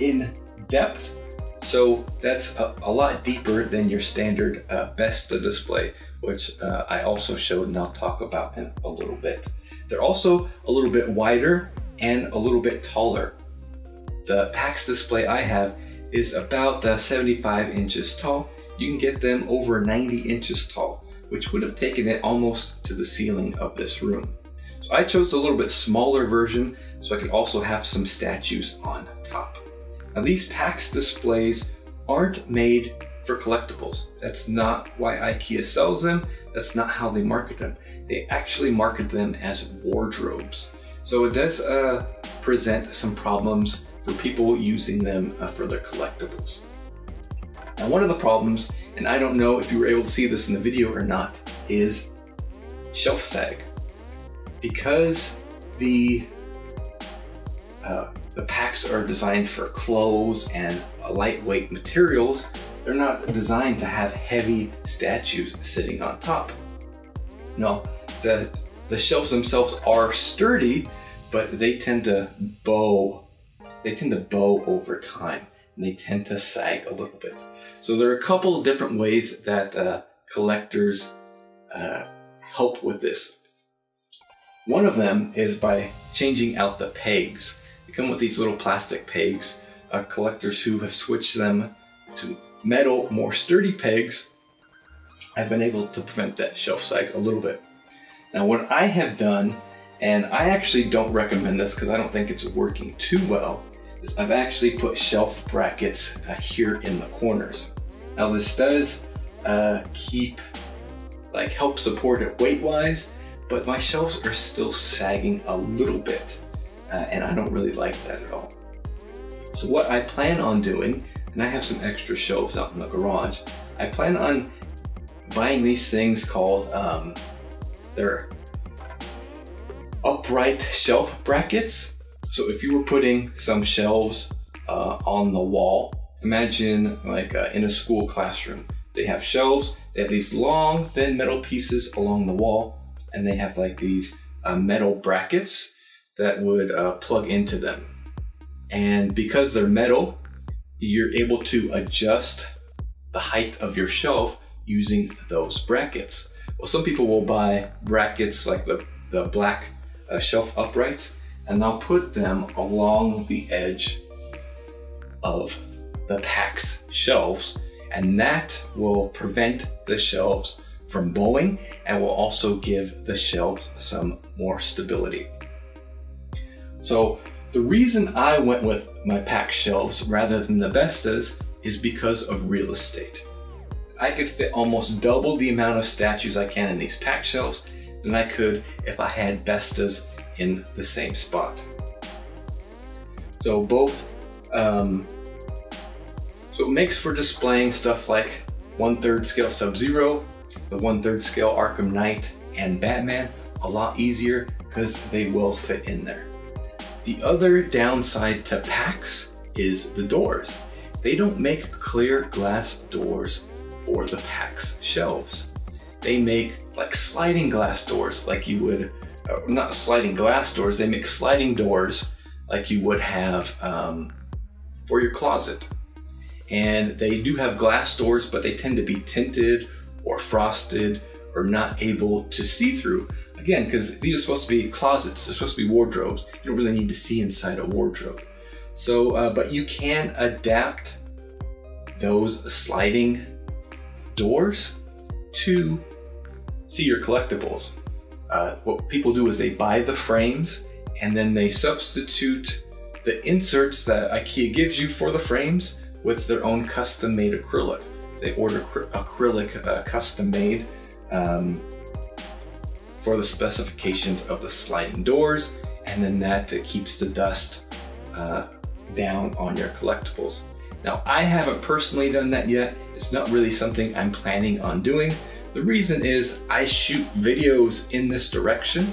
in depth, so that's a lot deeper than your standard Besta display, which I also showed and I'll talk about in a little bit. They're also a little bit wider and a little bit taller. The PAX display I have is about 75 inches tall. You can get them over 90 inches tall, which would have taken it almost to the ceiling of this room. So I chose a little bit smaller version so I could also have some statues on top. Now these PAX displays aren't made for collectibles. That's not why IKEA sells them. That's not how they market them. They actually market them as wardrobes. So it does present some problems for people using them for their collectibles. Now one of the problems, and I don't know if you were able to see this in the video or not, is shelf sag. Because the PAX are designed for clothes and lightweight materials, they're not designed to have heavy statues sitting on top. No, the shelves themselves are sturdy, but they tend to bow. They tend to bow over time, and they tend to sag a little bit. So there are a couple of different ways that collectors help with this. One of them is by changing out the pegs. They come with these little plastic pegs. Collectors who have switched them to metal, more sturdy pegs have been able to prevent that shelf sag a little bit. Now what I have done, and I actually don't recommend this because I don't think it's working too well, is I've actually put shelf brackets here in the corners. Now this does help support it weight-wise, but my shelves are still sagging a little bit, and I don't really like that at all. So what I plan on doing, and I have some extra shelves out in the garage, I plan on buying these things called, they're upright shelf brackets. So if you were putting some shelves on the wall, imagine like in a school classroom, they have shelves, they have these long, thin metal pieces along the wall, and they have like these metal brackets that would plug into them. And because they're metal, you're able to adjust the height of your shelf using those brackets. Well, some people will buy brackets like the black shelf uprights, and they'll put them along the edge of the PAX shelves, and that will prevent the shelves from bowing and will also give the shelves some more stability. So the reason I went with my PAX shelves rather than the Vestas is because of real estate. I could fit almost double the amount of statues I can in these PAX shelves than I could if I had Vestas in the same spot. So both, so it makes for displaying stuff like 1/3 scale Sub-Zero, the 1/3 scale Arkham Knight, and Batman a lot easier because they will fit in there. The other downside to PAX is the doors. They don't make clear glass doors for the PAX shelves. They make like sliding glass doors like you would, not sliding glass doors, they make sliding doors like you would have for your closet. And they do have glass doors, but they tend to be tinted or frosted or not able to see through. Again, because these are supposed to be closets, they're supposed to be wardrobes. You don't really need to see inside a wardrobe. So, but you can adapt those sliding doors to see your collectibles. What people do is they buy the frames and then they substitute the inserts that IKEA gives you for the frames with their own custom-made acrylic. They order acrylic custom-made for the specifications of the sliding doors, and then that keeps the dust down on your collectibles. Now, I haven't personally done that yet. It's not really something I'm planning on doing. The reason is I shoot videos in this direction,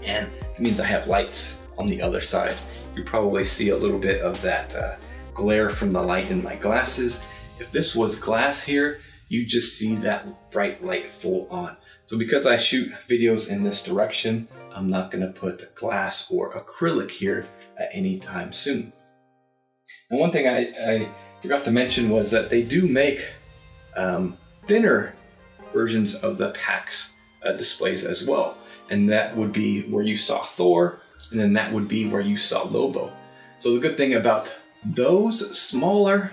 and it means I have lights on the other side. You probably see a little bit of that glare from the light in my glasses. If this was glass here, you just see that bright light full on. So because I shoot videos in this direction, I'm not gonna put glass or acrylic here at any time soon. And one thing I forgot to mention was that they do make thinner versions of the PAX displays as well. And that would be where you saw Thor, and then that would be where you saw Lobo. So the good thing about those smaller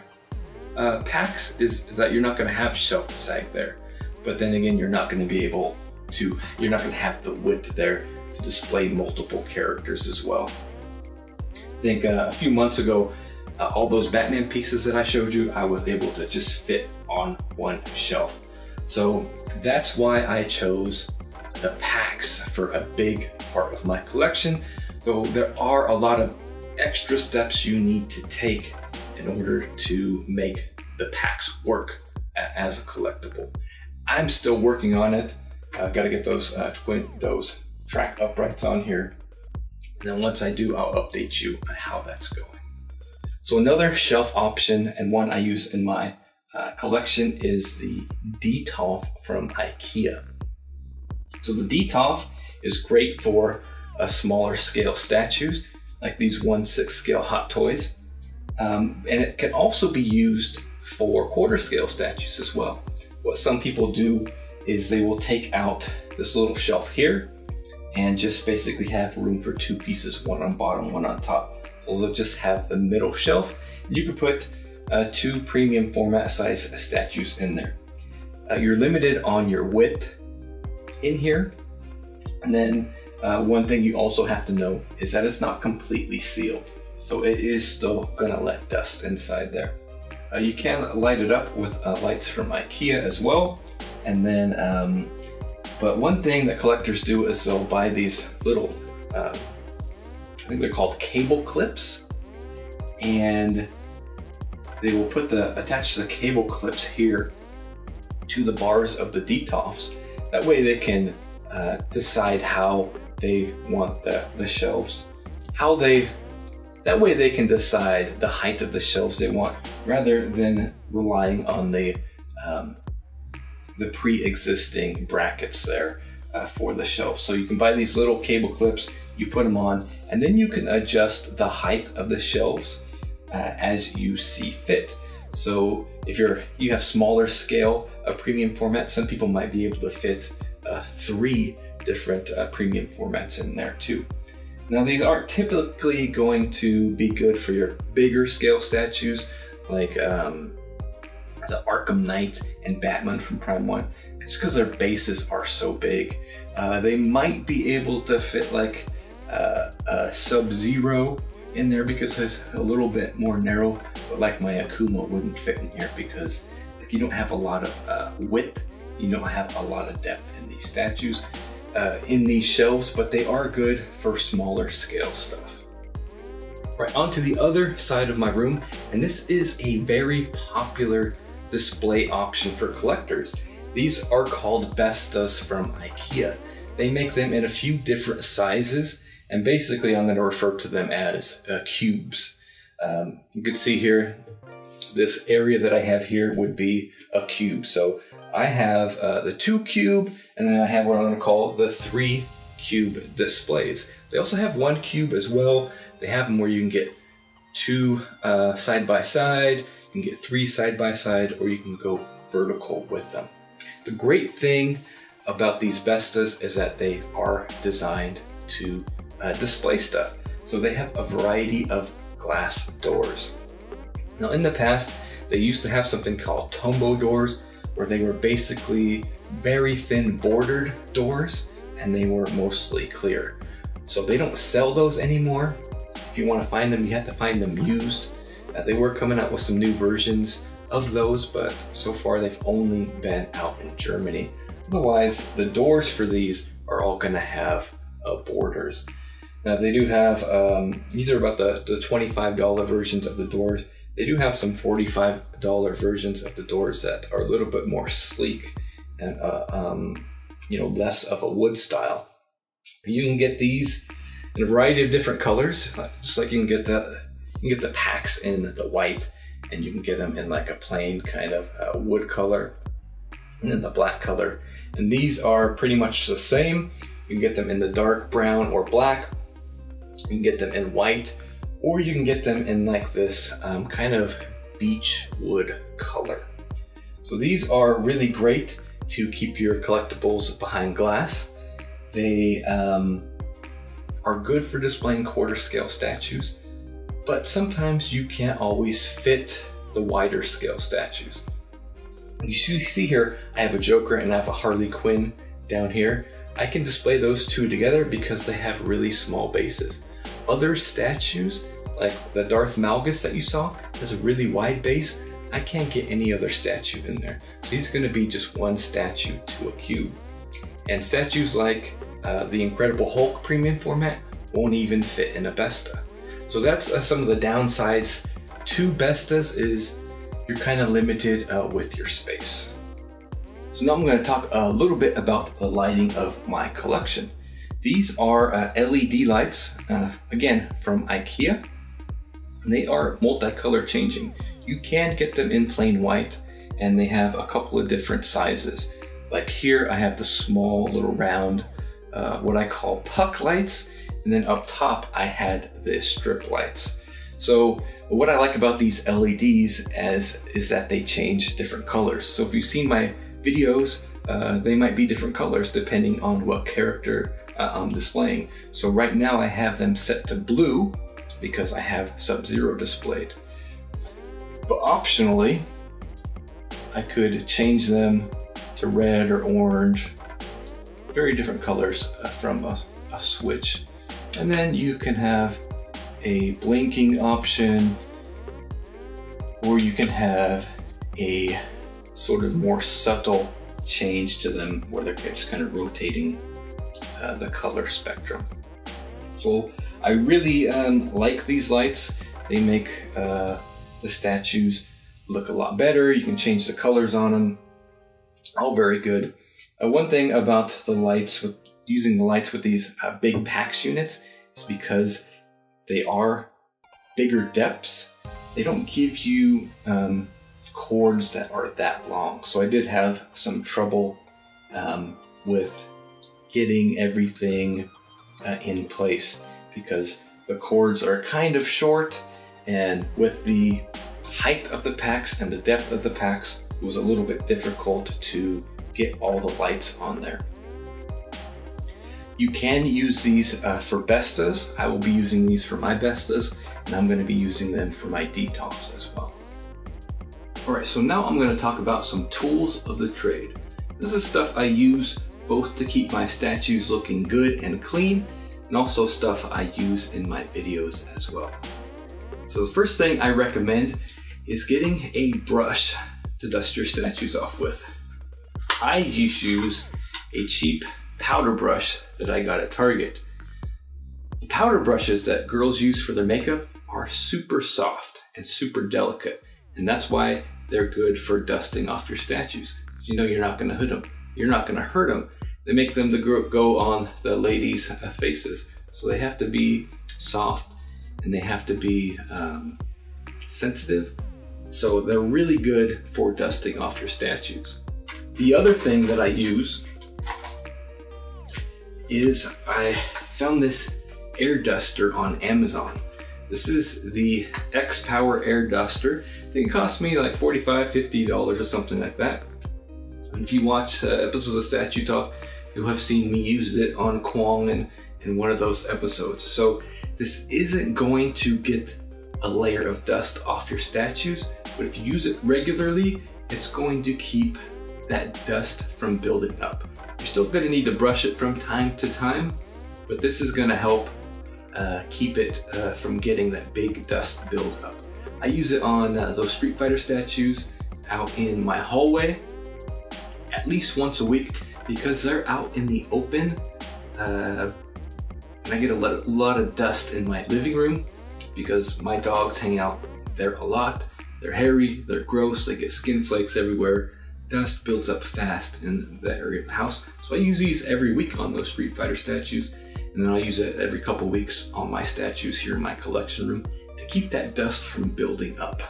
PAX is that you're not gonna have shelf sag there. But then again, you're not gonna be able to, you're not gonna have the width there to display multiple characters as well. I think a few months ago, all those Batman pieces that I showed you, I was able to just fit on one shelf. So that's why I chose the PAX for a big part of my collection. Though there are a lot of extra steps you need to take in order to make the PAX work as a collectible. I'm still working on it. I've got to get those track uprights on here. And then once I do, I'll update you on how that's going. So another shelf option, and one I use in my collection is the Detolf from IKEA. So the Detolf is great for smaller scale statues, like these 1/6 scale Hot Toys. And it can also be used for quarter scale statues as well. What some people do is they will take out this little shelf here and just basically have room for two pieces, one on bottom, one on top. So they'll just have the middle shelf. You could put two premium format size statues in there. You're limited on your width in here. And then one thing you also have to know is that it's not completely sealed. So it is still gonna let dust inside there. You can light it up with lights from IKEA as well. And then, but one thing that collectors do is they'll buy these little, I think they're called cable clips. And they will attach the cable clips here to the bars of the Detolfs. That way they can decide how they want the shelves, that way they can decide the height of the shelves they want, rather than relying on the pre-existing brackets there for the shelf. So you can buy these little cable clips, you put them on, and then you can adjust the height of the shelves as you see fit. So if you have smaller scale premium format, some people might be able to fit 3 different premium formats in there too. Now these aren't typically going to be good for your bigger scale statues like the Arkham Knight and Batman from Prime 1, just because their bases are so big. They might be able to fit like a Sub-Zero in there because it's a little bit more narrow, but like my Akuma wouldn't fit in here because like, you don't have a lot of width, you don't have a lot of depth in these statues. In these shelves, but they are good for smaller scale stuff. Right, onto the other side of my room, and this is a very popular display option for collectors. These are called Bestas from IKEA. They make them in a few different sizes, and basically I'm going to refer to them as cubes. You can see here, this area that I have here would be a cube. So I have the 2 cube, and then I have what I'm going to call the 3 cube displays. They also have 1 cube as well. They have them where you can get 2 side by side, you can get 3 side by side, or you can go vertical with them. The great thing about these Bestas is that they are designed to display stuff. So they have a variety of glass doors. Now in the past, they used to have something called Tombow doors, where they were basically very thin bordered doors and they were mostly clear. So they don't sell those anymore. If you want to find them, you have to find them used. They were coming out with some new versions of those, but so far they've only been out in Germany. Otherwise, the doors for these are all gonna have borders. Now they do have, these are about the $25 versions of the doors. They do have some $45 versions of the doors that are a little bit more sleek and less of a wood style. You can get these in a variety of different colors, just like you can get the packs in the white, and you can get them in like a plain kind of wood color, and then the black color. And these are pretty much the same. You can get them in the dark brown or black. You can get them in white, or you can get them in like this kind of beech wood color. So these are really great to keep your collectibles behind glass. They are good for displaying quarter scale statues, but sometimes you can't always fit the wider scale statues. You see here, I have a Joker and I have a Harley Quinn down here. I can display those two together because they have really small bases. Other statues, like the Darth Malgus that you saw, has a really wide base. I can't get any other statue in there. So he's gonna be just one statue to a cube. And statues like the Incredible Hulk premium format won't even fit in a Besta. So that's some of the downsides to Bestas, is you're kind of limited with your space. So now I'm going to talk a little bit about the lighting of my collection. These are LED lights, again from IKEA. They are multicolor changing. You can get them in plain white, and they have a couple of different sizes. Like here I have the small little round, what I call puck lights, and then up top I had the strip lights. So what I like about these LEDs is that they change different colors. So if you've seen my videos, they might be different colors depending on what character I'm displaying. So right now I have them set to blue because I have Sub-Zero displayed. But optionally, I could change them to red or orange, very different colors from a switch. And then you can have a blinking option, or you can have a sort of more subtle change to them where they're just kind of rotating the color spectrum. So I really like these lights. They make the statues look a lot better. You can change the colors on them. All very good. One thing about the lights, with using the lights with these big PAX units, is because they are bigger depths. They don't give you cords that are that long. So I did have some trouble with getting everything in place because the cords are kind of short, and with the height of the PAX and the depth of the PAX, it was a little bit difficult to get all the lights on there. You can use these for Bestas. I will be using these for my Bestas, and I'm going to be using them for my Detops as well. Alright, so now I'm going to talk about some tools of the trade. This is stuff I use both to keep my statues looking good and clean, and also stuff I use in my videos as well. So the first thing I recommend is getting a brush to dust your statues off with. I just use a cheap powder brush that I got at Target. The powder brushes that girls use for their makeup are super soft and super delicate, and that's why they're good for dusting off your statues. You know you're not going to hurt them. You're not going to hurt them. They make them to go on the ladies' faces, so they have to be soft and they have to be sensitive. So they're really good for dusting off your statues. The other thing that I use is I found this air duster on Amazon. This is the X-Power air duster. I think it cost me like $45, $50 or something like that. And if you watch episodes of Statue Talk, you'll have seen me use it on Kwong in one of those episodes. So this isn't going to get a layer of dust off your statues, but if you use it regularly, it's going to keep that dust from building up. You're still going to need to brush it from time to time, but this is going to help keep it from getting that big dust build up. I use it on those Street Fighter statues out in my hallway at least once a week because they're out in the open, and I get a lot of dust in my living room because my dogs hang out there a lot. They're hairy, they're gross, they get skin flakes everywhere. Dust builds up fast in that area of the house. So I use these every week on those Street Fighter statues, and then I use it every couple weeks on my statues here in my collection room to keep that dust from building up.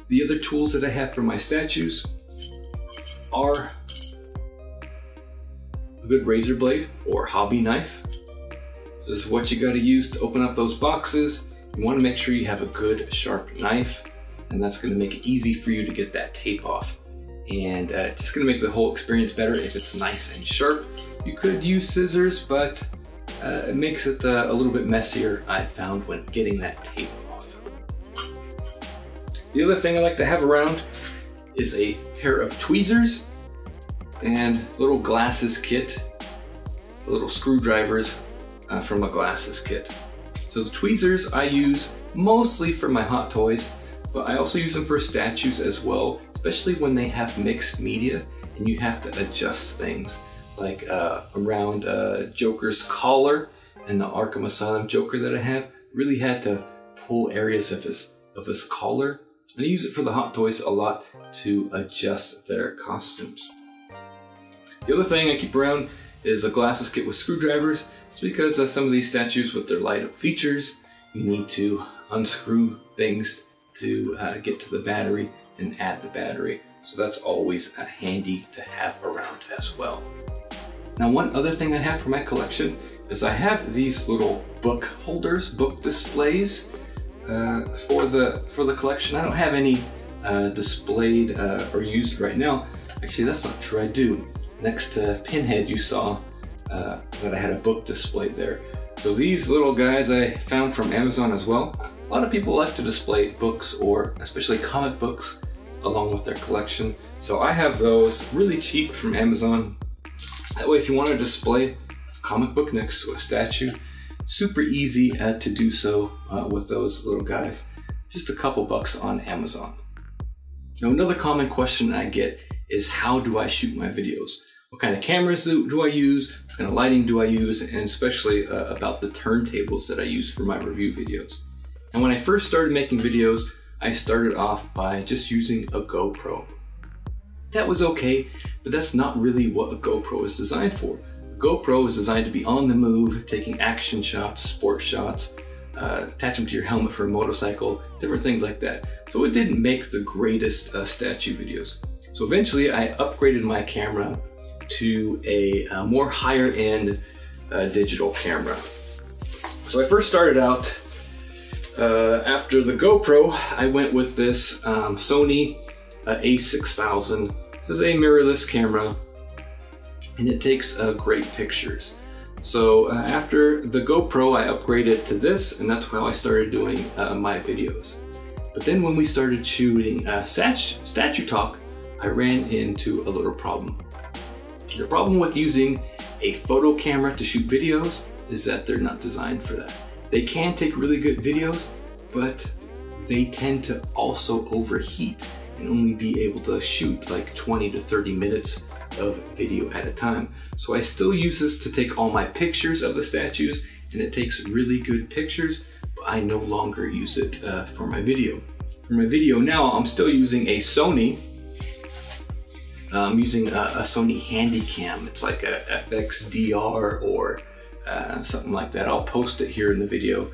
The other tools that I have for my statues are a good razor blade or hobby knife. This is what you got to use to open up those boxes. You want to make sure you have a good sharp knife, and that's going to make it easy for you to get that tape off. And it's just going to make the whole experience better if it's nice and sharp. You could use scissors, but it makes it a little bit messier, I found, when getting that tape off. The other thing I like to have around is a pair of tweezers and little glasses kit, little screwdrivers from a glasses kit. So the tweezers I use mostly for my hot toys, but I also use them for statues as well, especially when they have mixed media and you have to adjust things. Like around Joker's collar and the Arkham Asylum Joker that I have, really had to pull areas of his collar. And I use it for the hot toys a lot to adjust their costumes. The other thing I keep around is a glasses kit with screwdrivers. It's because some of these statues with their light up features, you need to unscrew things to get to the battery and add the battery. So that's always handy to have around as well. Now, one other thing I have for my collection is I have these little book holders, book displays for the collection. I don't have any displayed or used right now. Actually, that's not true, I do. Next to Pinhead, you saw that I had a book displayed there. So these little guys I found from Amazon as well. A lot of people like to display books, or especially comic books, along with their collection. So I have those really cheap from Amazon. That way, if you want to display a comic book next to a statue, super easy to do so with those little guys. Just a couple bucks on Amazon. Now, another common question I get is, how do I shoot my videos? What kind of cameras do I use? What kind of lighting do I use? And especially about the turntables that I use for my review videos. And when I first started making videos, I started off by just using a GoPro. That was okay, but that's not really what a GoPro is designed for. A GoPro is designed to be on the move, taking action shots, sport shots, attach them to your helmet for a motorcycle, different things like that. So it didn't make the greatest statue videos. So eventually I upgraded my camera to a more higher end digital camera. So I first started out, after the GoPro, I went with this Sony a6000. This is a mirrorless camera, and it takes great pictures. So after the GoPro, I upgraded to this, and that's how I started doing my videos. But then when we started shooting statue talk, I ran into a little problem. The problem with using a photo camera to shoot videos is that they're not designed for that. They can take really good videos, but they tend to also overheat and only be able to shoot like 20 to 30 minutes of video at a time. So I still use this to take all my pictures of the statues, and it takes really good pictures, but I no longer use it for my video. For my video now, I'm still using a Sony. I'm using a Sony Handycam. It's like a FXDR or something like that. I'll post it here in the video.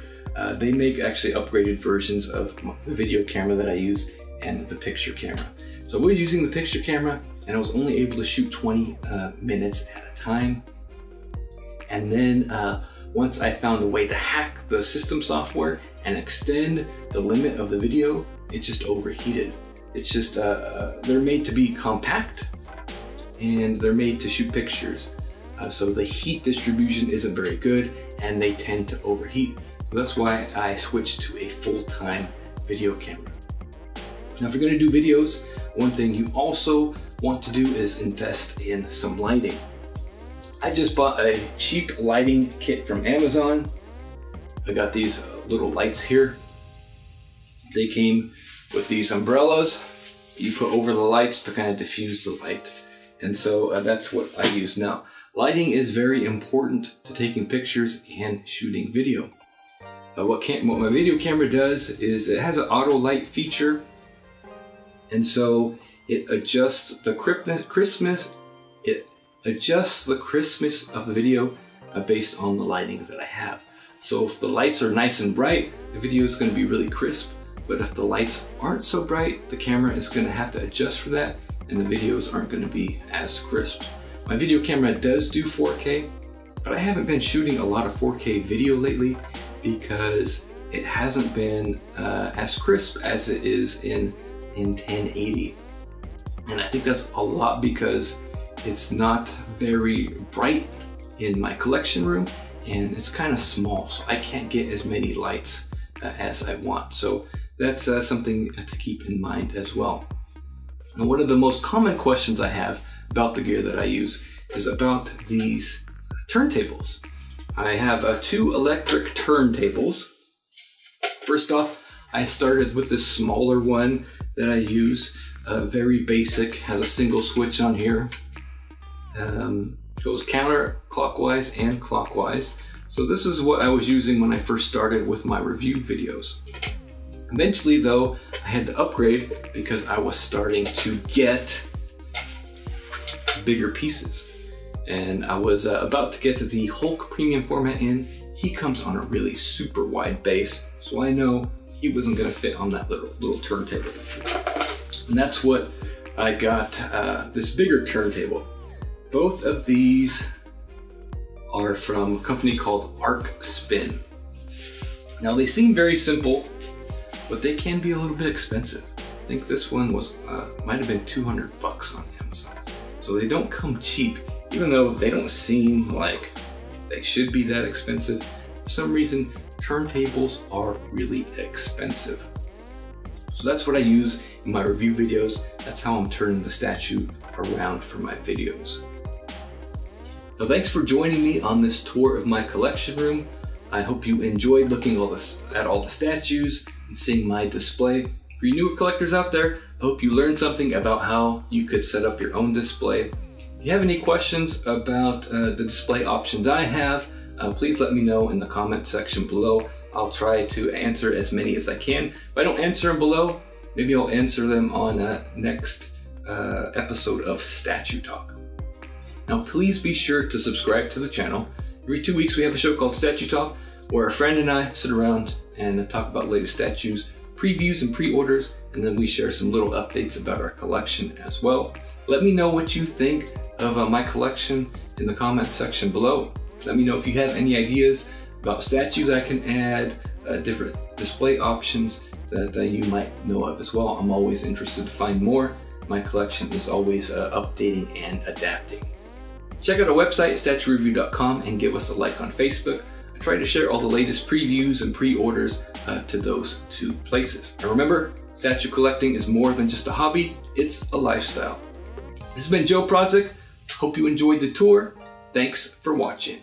They make actually upgraded versions of the video camera that I use and the picture camera. So I was using the picture camera, and I was only able to shoot 20 minutes at a time. And then once I found a way to hack the system software and extend the limit of the video, it just overheated. It's just, they're made to be compact, and they're made to shoot pictures. So the heat distribution isn't very good, and they tend to overheat. So that's why I switched to a full-time video camera. Now, if you're gonna do videos, one thing you also want to do is invest in some lighting. I just bought a cheap lighting kit from Amazon. I got these little lights here. They came with these umbrellas you put over the lights to kind of diffuse the light. And so that's what I use now. Lighting is very important to taking pictures and shooting video. What my video camera does is it has an auto light feature, and so it adjusts the crispness. It adjusts the crispness of the video based on the lighting that I have. So if the lights are nice and bright, the video is going to be really crisp. But if the lights aren't so bright, the camera is going to have to adjust for that, and the videos aren't going to be as crisp. My video camera does do 4K, but I haven't been shooting a lot of 4K video lately because it hasn't been as crisp as it is in 1080. And I think that's a lot because it's not very bright in my collection room, and it's kind of small, so I can't get as many lights as I want. So that's something to keep in mind as well. And one of the most common questions I have about the gear that I use is about these turntables. I have 2 electric turntables. First off, I started with this smaller one that I use, very basic, has a single switch on here. Goes counterclockwise and clockwise. So this is what I was using when I first started with my review videos. Eventually though, I had to upgrade because I was starting to get bigger pieces. And I was about to get to the Hulk premium format, and he comes on a really super wide base. So I know he wasn't gonna fit on that little turntable. And that's what I got this bigger turntable. Both of these are from a company called Arc Spin. Now they seem very simple, but they can be a little bit expensive. I think this one was might have been 200 bucks on Amazon. So they don't come cheap, even though they don't seem like they should be that expensive. For some reason, turntables are really expensive. So that's what I use in my review videos. That's how I'm turning the statue around for my videos. Now, thanks for joining me on this tour of my collection room. I hope you enjoyed looking at all the statues and seeing my display. For you newer collectors out there, I hope you learned something about how you could set up your own display. If you have any questions about the display options I have, please let me know in the comment section below. I'll try to answer as many as I can. If I don't answer them below, maybe I'll answer them on next episode of Statue Talk. Now, please be sure to subscribe to the channel. Every 2 weeks we have a show called Statue Talk, where a friend and I sit around and talk about latest statues, previews and pre-orders, and then we share some little updates about our collection as well. Let me know what you think of my collection in the comment section below. Let me know if you have any ideas about statues I can add, different display options that you might know of as well. I'm always interested to find more. My collection is always updating and adapting. Check out our website, statuereview.com, and give us a like on Facebook. I try to share all the latest previews and pre-orders to those 2 places. And remember, statue collecting is more than just a hobby, it's a lifestyle. This has been Joe Project. Hope you enjoyed the tour. Thanks for watching.